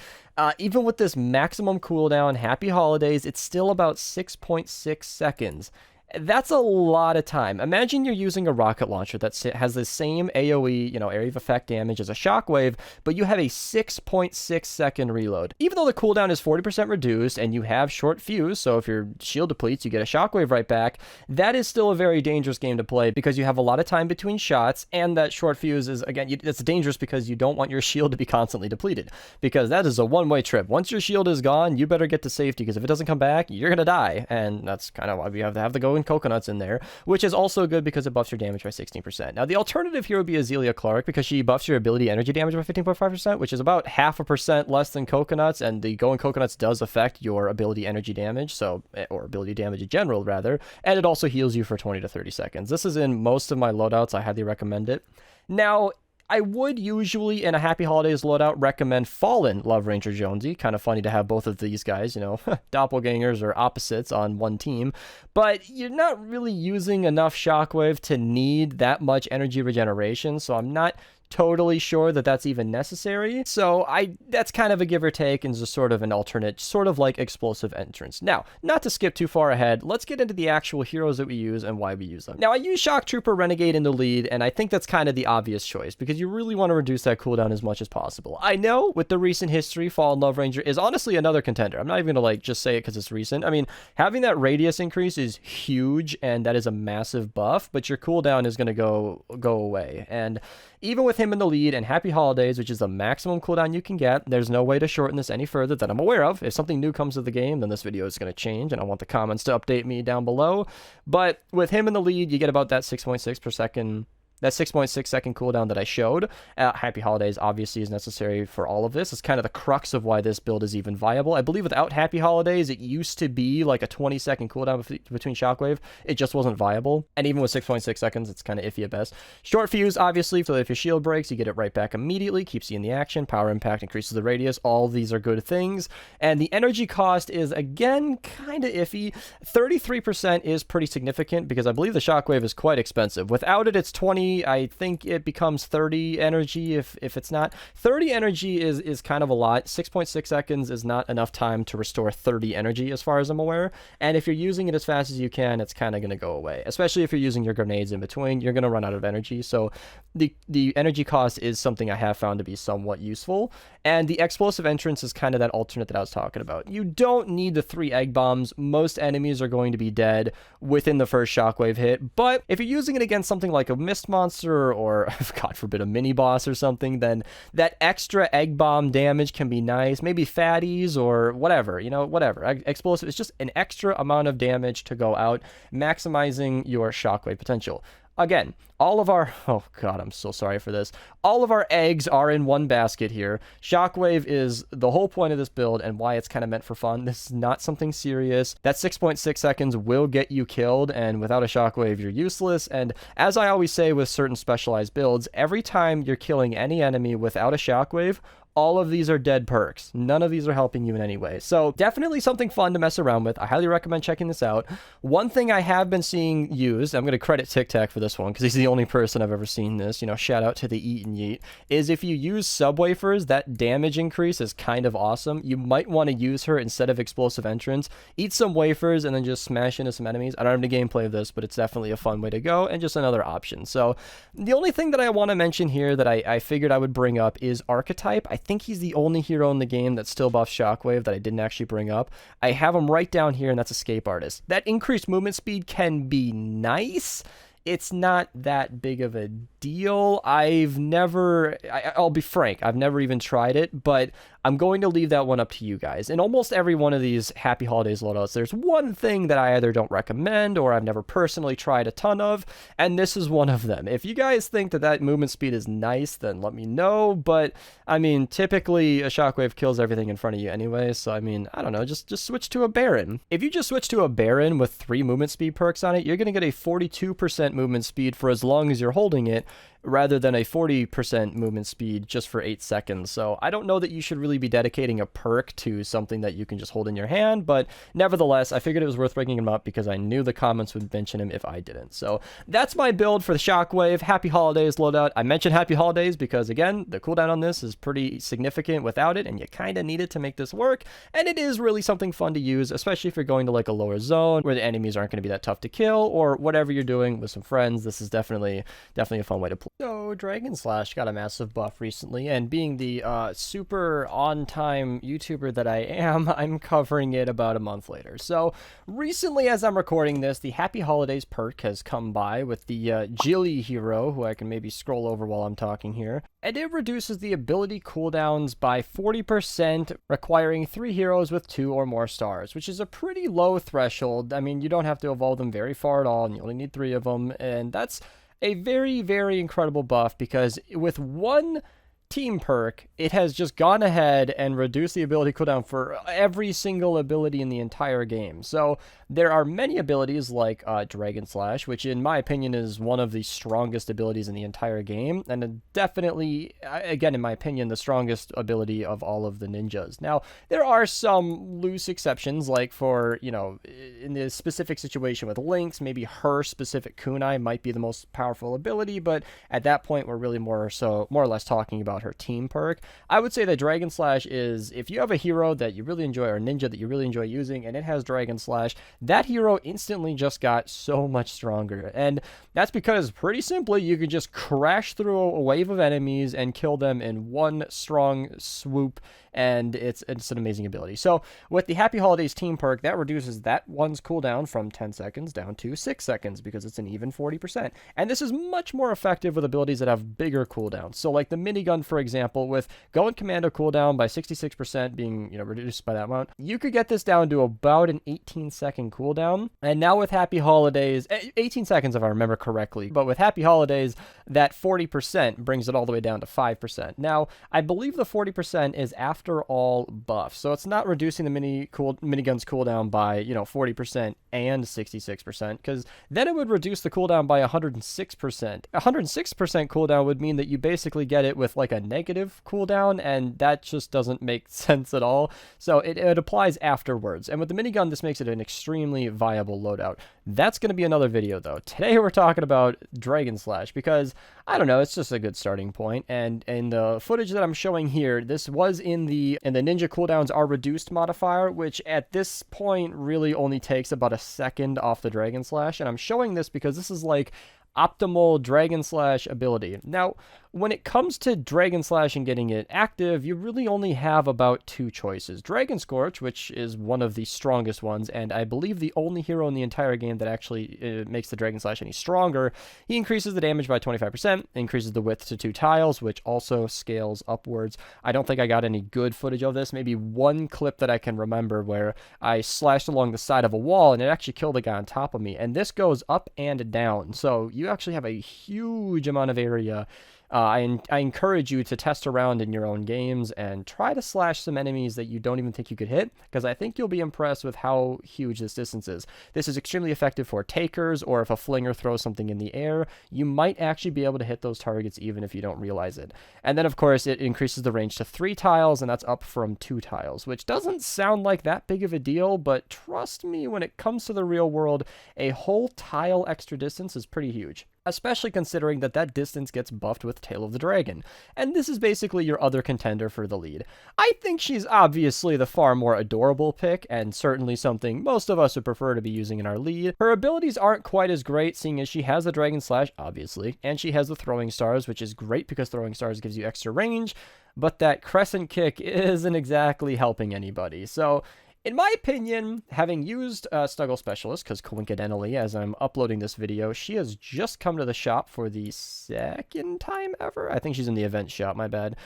even with this maximum cooldown, Happy Holidays, it's still about 6.6 seconds. That's a lot of time. Imagine you're using a rocket launcher that has the same AoE, area of effect damage as a Shockwave, but you have a 6.6 second reload. Even though the cooldown is 40% reduced and you have short fuse, so if your shield depletes, you get a Shockwave right back, that is still a very dangerous game to play because you have a lot of time between shots, and that short fuse is, again, it's dangerous because you don't want your shield to be constantly depleted, because that is a one-way trip. Once your shield is gone, you better get to safety, because if it doesn't come back, you're gonna die, and that's kind of why we have to have the going glowing coconuts in there, which is also good because it buffs your damage by 16%. Now, the alternative here would be Azalea Clark because she buffs your ability energy damage by 15.5%, which is about 0.5% less than coconuts, and the glowing coconuts does affect your ability energy damage, so, or ability damage in general, rather, and it also heals you for 20 to 30 seconds. This is in most of my loadouts. I highly recommend it. Now, I would usually, in a Happy Holidays loadout, recommend Fallen Love Ranger Jonsee. Kind of funny to have both of these guys, you know, doppelgangers or opposites on one team. But you're not really using enough Shockwave to need that much energy regeneration, so I'm not totally sure that that's even necessary. So that's kind of a give or take and just sort of an alternate, sort of like explosive entrance. Now, not to skip too far ahead, let's get into the actual heroes that we use and why we use them. Now, I use Shock Trooper Renegade in the lead, and I think that's kind of the obvious choice because you really want to reduce that cooldown as much as possible. I know with the recent history, Fallen Love Ranger is honestly another contender. I'm not even gonna like just say it because it's recent. I mean, having that radius increase is huge, and that is a massive buff, but your cooldown is gonna go away. And even with him in the lead and Happy Holidays, which is the maximum cooldown you can get, there's no way to shorten this any further that I'm aware of. If something new comes to the game, then this video is going to change, and I want the comments to update me down below. But with him in the lead, you get about that 6.6 per second. That 6.6 second cooldown that I showed. Happy Holidays obviously is necessary for all of this. It's kind of the crux of why this build is even viable. I believe without Happy Holidays, it used to be like a 20-second cooldown between Shockwave. It just wasn't viable. And even with 6.6 seconds, it's kind of iffy at best. Short fuse, obviously, so if your shield breaks, you get it right back immediately. Keeps you in the action. Power impact increases the radius. All of these are good things. And the energy cost is, again, kind of iffy. 33% is pretty significant because I believe the Shockwave is quite expensive. Without it, it's 20. I think it becomes 30 energy if it's not. 30 energy is kind of a lot. 6.6 seconds is not enough time to restore 30 energy as far as I'm aware. And if you're using it as fast as you can, it's kind of going to go away. Especially if you're using your grenades in between, you're going to run out of energy. So the energy cost is something I have found to be somewhat useful. And the explosive entrance is kind of that alternate that I was talking about. You don't need the 3 egg bombs. Most enemies are going to be dead within the first Shockwave hit. But if you're using it against something like a Mist Monster or, God forbid, a mini boss or something, then that extra egg bomb damage can be nice. Maybe fatties or whatever, you know, whatever. Explosive is just an extra amount of damage to go out, maximizing your Shockwave potential. Again, all of our, oh God, I'm so sorry for this. All of our eggs are in one basket here. Shockwave is the whole point of this build and why it's kind of meant for fun. This is not something serious. That 6.6 seconds will get you killed, and without a Shockwave, you're useless. And as I always say with certain specialized builds, every time you're killing any enemy without a Shockwave, all of these are dead perks. None of these are helping you in any way. So definitely something fun to mess around with. I highly recommend checking this out. One thing I have been seeing used, I'm going to credit Tic Tac for this one because he's the only person I've ever seen this, you know, shout out to the Eat and Yeet, is if you use sub-wafers, that damage increase is kind of awesome. You might want to use her instead of explosive entrance. Eat some wafers and then just smash into some enemies. I don't have any gameplay of this, but it's definitely a fun way to go and just another option. So the only thing that I want to mention here that I figured I would bring up is Archetype. I think he's the only hero in the game that still buffs Shockwave that I didn't actually bring up. I have him right down here, and that's Escape Artist. That increased movement speed can be nice. It's not that big of a deal. I'll be frank, I've never even tried it, but I'm going to leave that one up to you guys. In almost every one of these Happy Holidays loadouts, there's one thing that I either don't recommend or I've never personally tried a ton of, and this is one of them. If you guys think that movement speed is nice, then let me know, but I mean, typically a Shockwave kills everything in front of you anyway, so I mean, I don't know, just switch to a Baron. If you just switch to a Baron with 3 movement speed perks on it, you're going to get a 42% movement speed for as long as you're holding it, rather than a 40% movement speed just for 8 seconds. So I don't know that you should really be dedicating a perk to something that you can just hold in your hand, but nevertheless, I figured it was worth bringing him up because I knew the comments would mention him if I didn't. So that's my build for the Shockwave Happy Holidays loadout. I mentioned Happy Holidays because, again, the cooldown on this is pretty significant without it, and you kind of need it to make this work, and it is really something fun to use, especially if you're going to like a lower zone where the enemies aren't going to be that tough to kill, or whatever you're doing with some friends. This is definitely a fun way to play. So, Dragon Slash got a massive buff recently, and being the super on-time YouTuber that I am, I'm covering it about a month later. So, recently as I'm recording this, the Happy Holidays perk has come by with the Jilly hero, who I can maybe scroll over while I'm talking here, and it reduces the ability cooldowns by 40%, requiring 3 heroes with 2 or more stars, which is a pretty low threshold. I mean, you don't have to evolve them very far at all, and you only need 3 of them, and that's a very, very incredible buff, because with one team perk, it has just gone ahead and reduced the ability cooldown for every single ability in the entire game. So there are many abilities like Dragon Slash, which in my opinion is one of the strongest abilities in the entire game, and definitely, again, in my opinion, the strongest ability of all of the ninjas. Now, there are some loose exceptions, like for, you know, in the specific situation with Lynx, maybe her specific Kunai might be the most powerful ability, but at that point, we're really more or less talking about her team perk. I would say that Dragon Slash is, if you have a hero that you really enjoy, or ninja that you really enjoy using, and it has Dragon Slash, that hero instantly just got so much stronger. And that's because, pretty simply, you can just crash through a wave of enemies and kill them in one strong swoop, and it's an amazing ability. So with the Happy Holidays team perk, that reduces that one's cooldown from 10 seconds down to 6 seconds, because it's an even 40%. And this is much more effective with abilities that have bigger cooldowns. So like the Minigun, for example, with Go and Commando cooldown by 66% being, reduced by that amount, you could get this down to about an 18-second cooldown. And now with Happy Holidays, 18 seconds if I remember correctly, but with Happy Holidays, that 40% brings it all the way down to 5%. Now, I believe the 40% is after all buffs, so it's not reducing the minigun's cooldown by 40% and 66%, because then it would reduce the cooldown by 106%. 106% cooldown would mean that you basically get it with like a negative cooldown, and that just doesn't make sense at all. So it applies afterwards, and with the minigun, this makes it an extremely viable loadout. That's going to be another video though. Today we're talking about Dragon Slash, because I don't know, it's just a good starting point. And in the footage that I'm showing here, this was in the ninja cooldowns are reduced modifier, which at this point really only takes about a second off the Dragon Slash. And I'm showing this because this is like optimal Dragon Slash ability. Now, when it comes to Dragon Slash and getting it active, you really only have about 2 choices. Dragon Scorch, which is one of the strongest ones, and I believe the only hero in the entire game that actually makes the Dragon Slash any stronger. He increases the damage by 25%, increases the width to 2 tiles, which also scales upwards. I don't think I got any good footage of this. Maybe one clip that I can remember where I slashed along the side of a wall and it actually killed a guy on top of me. And this goes up and down, so you actually have a huge amount of area. I encourage you to test around in your own games and try to slash some enemies that you don't even think you could hit, because I think you'll be impressed with how huge this distance is. This is extremely effective for takers, or if a flinger throws something in the air, you might actually be able to hit those targets even if you don't realize it. And then, of course, it increases the range to 3 tiles, and that's up from 2 tiles, which doesn't sound like that big of a deal, but trust me, when it comes to the real world, a whole tile extra distance is pretty huge, especially considering that distance gets buffed with Tail of the Dragon, and this is basically your other contender for the lead. I think she's obviously the far more adorable pick, and certainly something most of us would prefer to be using in our lead. Her abilities aren't quite as great, seeing as she has the Dragon Slash, obviously, and she has the Throwing Stars, which is great because Throwing Stars gives you extra range, but that Crescent Kick isn't exactly helping anybody. So in my opinion, having used Snuggle Specialist, because coincidentally, as I'm uploading this video, she has just come to the shop for the second time ever. I think she's in the event shop, my bad.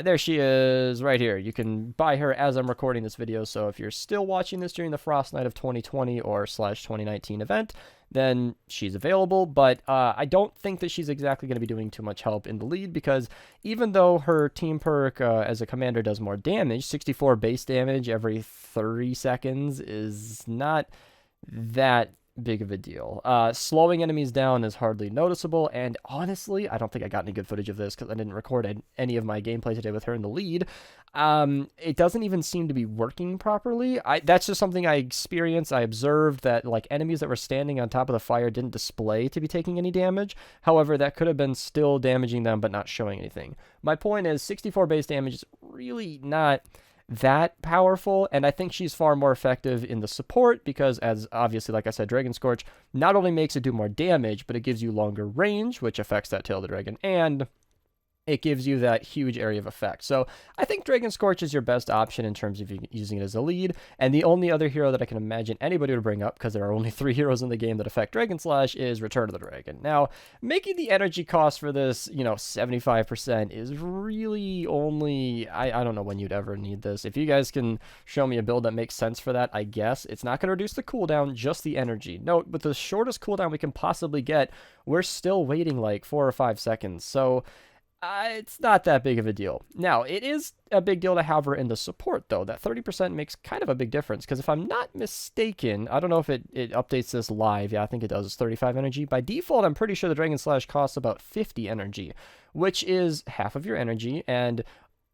There she is, right here. You can buy her as I'm recording this video, so if you're still watching this during the Frost Night of 2020 or /2019 event, then she's available, but I don't think that she's exactly going to be doing too much help in the lead, because even though her team perk as a commander does more damage, 64 base damage every 30 seconds is not that big of a deal. Slowing enemies down is hardly noticeable, and honestly, I don't think I got any good footage of this because I didn't record any of my gameplay today with her in the lead. It doesn't even seem to be working properly. That's just something I experienced. I observed that like enemies that were standing on top of the fire didn't display to be taking any damage. However, that could have been still damaging them but not showing anything. My point is 64 base damage is really not that powerful, and I think she's far more effective in the support because, as obviously, like I said, Dragon Scorch not only makes it do more damage, but it gives you longer range, which affects that Tail of the Dragon, and it gives you that huge area of effect. So I think Dragon Scorch is your best option in terms of using it as a lead. And the only other hero that I can imagine anybody would bring up, because there are only 3 heroes in the game that affect Dragon Slash, is Return of the Dragon. Now, making the energy cost for this, 75% is really only, I don't know when you'd ever need this. If you guys can show me a build that makes sense for that, I guess. It's not going to reduce the cooldown, just the energy. Note, with the shortest cooldown we can possibly get, we're still waiting like 4 or 5 seconds. So it's not that big of a deal. Now, it is a big deal to have her in the support, though. That 30% makes kind of a big difference, because if I'm not mistaken, I don't know if it updates this live. Yeah, I think it does. It's 35 energy. By default, I'm pretty sure the Dragon Slash costs about 50 energy, which is half of your energy, and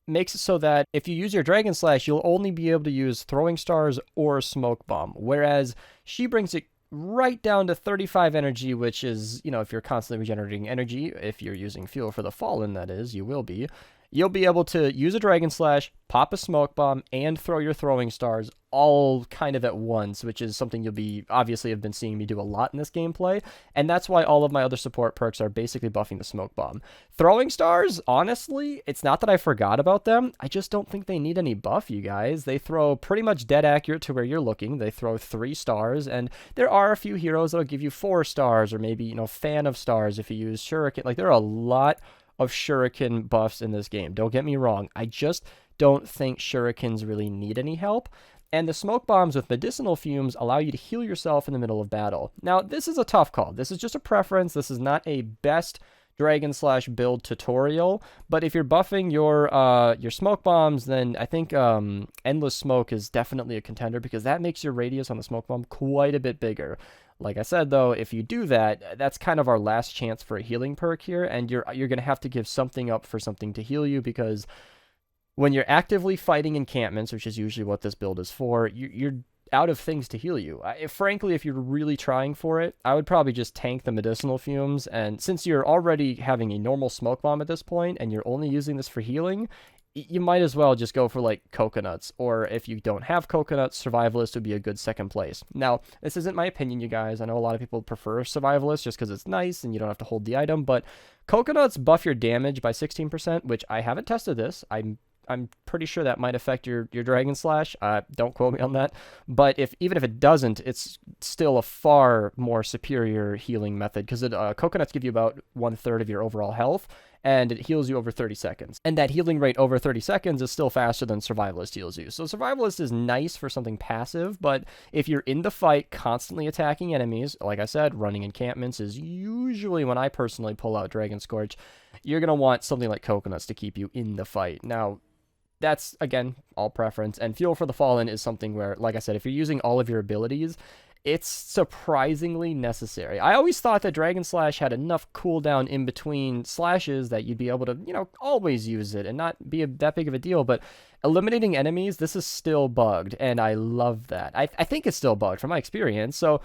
makes it so that if you use your Dragon Slash, you'll only be able to use Throwing Stars or Smoke Bomb, whereas she brings it right down to 35 energy, which is, if you're constantly regenerating energy, if you're using Fuel for the Fallen, that is, you will be. You'll be able to use a Dragon Slash, pop a Smoke Bomb, and throw your Throwing Stars all kind of at once, which is something you'll be, obviously have been seeing me do a lot in this gameplay, and that's why all of my other support perks are basically buffing the Smoke Bomb. Throwing Stars, honestly, it's not that I forgot about them, I just don't think they need any buff, you guys. They throw pretty much dead accurate to where you're looking. They throw 3 stars, and there are a few heroes that'll give you 4 stars, or maybe, Fan of Stars if you use Shuriken. Like, there are a lot of Shuriken buffs in this game. Don't get me wrong. I just don't think Shurikens really need any help. And the Smoke Bombs with medicinal fumes allow you to heal yourself in the middle of battle. Now, this is a tough call. This is just a preference. This is not a best Dragon Slash build tutorial, but if you're buffing your Smoke Bombs, then I think Endless Smoke is definitely a contender, because that makes your radius on the Smoke Bomb quite a bit bigger. Like I said, though, if you do that, that's kind of our last chance for a healing perk here, and you're going to have to give something up for something to heal you, because when you're actively fighting encampments, which is usually what this build is for, you're out of things to heal you. Frankly, if you're really trying for it, I would probably just tank the medicinal fumes, and since you're already having a normal Smoke Bomb at this point, and you're only using this for healing, you might as well just go for like coconuts, or if you don't have coconuts, survivalist would be a good second place. Now, this isn't my opinion, you guys. I know a lot of people prefer survivalist just because it's nice and you don't have to hold the item, but coconuts buff your damage by 16%, which I haven't tested this. I'm pretty sure that might affect your Dragon Slash. Don't quote me on that. But even if it doesn't, it's still a far more superior healing method, because coconuts give you about 1/3 of your overall health, and it heals you over 30 seconds. And that healing rate over 30 seconds is still faster than Survivalist heals you. So Survivalist is nice for something passive, but if you're in the fight constantly attacking enemies, like I said, running encampments is usually when I personally pull out Dragon Scorch. You're going to want something like coconuts to keep you in the fight. Now, that's, again, all preference. And Fuel for the Fallen is something where, like I said, if you're using all of your abilities, it's surprisingly necessary. I always thought that Dragon Slash had enough cooldown in between slashes that you'd be able to, always use it and not be that big of a deal. But eliminating enemies, this is still bugged, and I love that. I think it's still bugged from my experience. So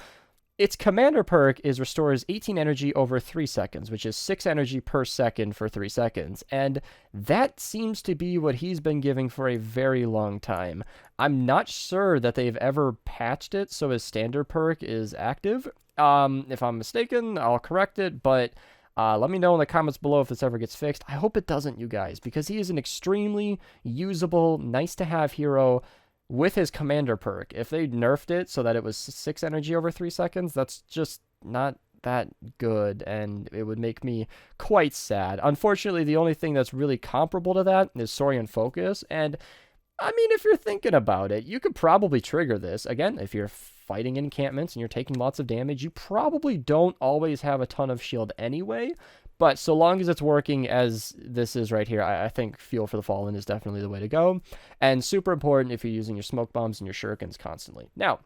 its commander perk is restores 18 energy over 3 seconds, which is 6 energy per second for 3 seconds. And that seems to be what he's been giving for a very long time. I'm not sure that they've ever patched it so his standard perk is active. If I'm mistaken, I'll correct it, but let me know in the comments below if this ever gets fixed. I hope it doesn't, you guys, because he is an extremely usable, nice-to-have hero with his commander perk. If they nerfed it so that it was 6 energy over 3 seconds, that's just not that good, and it would make me quite sad. Unfortunately, the only thing that's really comparable to that is Saurian Focus, and I mean, if you're thinking about it, you could probably trigger this. Again, if you're fighting encampments and you're taking lots of damage, you probably don't always have a ton of shield anyway. But so long as it's working as this is right here, I think Fuel for the Fallen is definitely the way to go. And super important if you're using your Smoke Bombs and your Shurikens constantly. Now,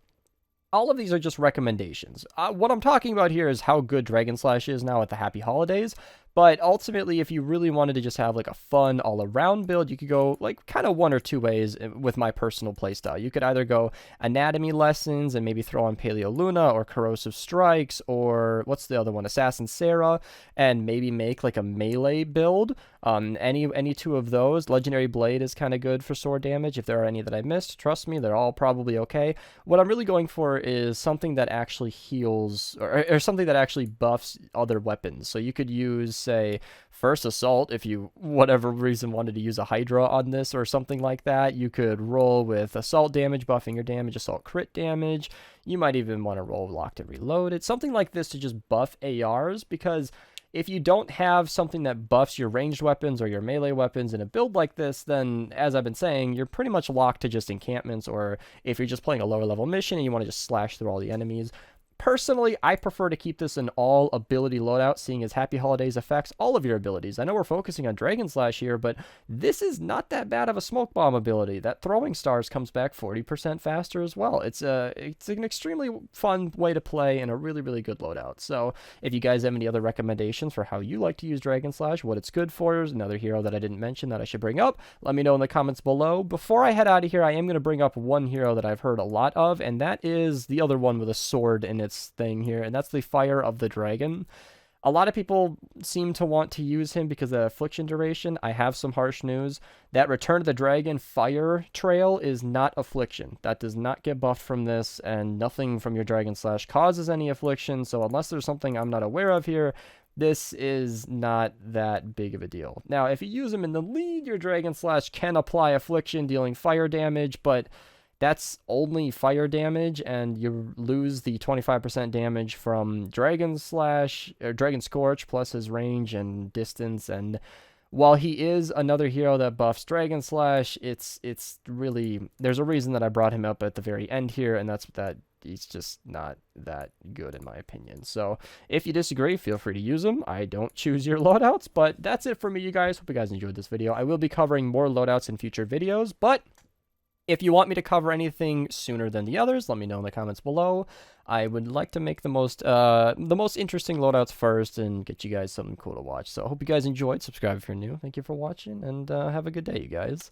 all of these are just recommendations. What I'm talking about here is how good Dragon Slash is now at the Happy Holidays. But ultimately, if you really wanted to just have like a fun all-around build, you could go like kind of one or two ways with my personal playstyle. You could either go anatomy lessons and maybe throw on Paleo Luna or corrosive strikes, or what's the other one, Assassin Sarah, and maybe make like a melee build. Any two of those. Legendary Blade is kind of good for sword damage. If there are any that I missed, trust me, they're all probably okay. What I'm really going for is something that actually heals, or something that actually buffs other weapons. So you could use, say, First Assault if you, whatever reason, wanted to use a Hydra on this or something like that. You could roll with Assault damage, buffing your damage, Assault crit damage. You might even want to roll Locked and Reloaded. Something like this to just buff ARs, because if you don't have something that buffs your ranged weapons or your melee weapons in a build like this, then, as I've been saying, you're pretty much locked to just encampments, or if you're just playing a lower level mission and you want to just slash through all the enemies. Personally, I prefer to keep this an all ability loadout, seeing as Happy Holidays affects all of your abilities. I know we're focusing on Dragon Slash here, but this is not that bad of a smoke bomb ability. That throwing stars comes back 40% faster as well. It's an extremely fun way to play and a really, really good loadout. So if you guys have any other recommendations for how you like to use Dragon Slash, what it's good for, is another hero that I didn't mention that I should bring up, let me know in the comments below. Before I head out of here, I am going to bring up one hero that I've heard a lot of, and that is the other one with a sword in its thing here, and that's the Fire of the Dragon. A lot of people seem to want to use him because of affliction duration. I have some harsh news. That Return of the Dragon fire trail is not affliction. That does not get buffed from this, and nothing from your Dragon Slash causes any affliction, so unless there's something I'm not aware of here, this is not that big of a deal. Now, if you use him in the lead, your Dragon Slash can apply affliction, dealing fire damage, but that's only fire damage, and you lose the 25% damage from Dragon Slash, or Dragon Scorch, plus his range and distance. And while he is another hero that buffs Dragon Slash, it's really, there's a reason that I brought him up at the very end here, and that's that he's just not that good in my opinion. So if you disagree, feel free to use him. I don't choose your loadouts, but that's it for me, you guys. Hope you guys enjoyed this video. I will be covering more loadouts in future videos, but if you want me to cover anything sooner than the others, let me know in the comments below. I would like to make the most interesting loadouts first and get you guys something cool to watch. So I hope you guys enjoyed. Subscribe if you're new. Thank you for watching, and have a good day, you guys.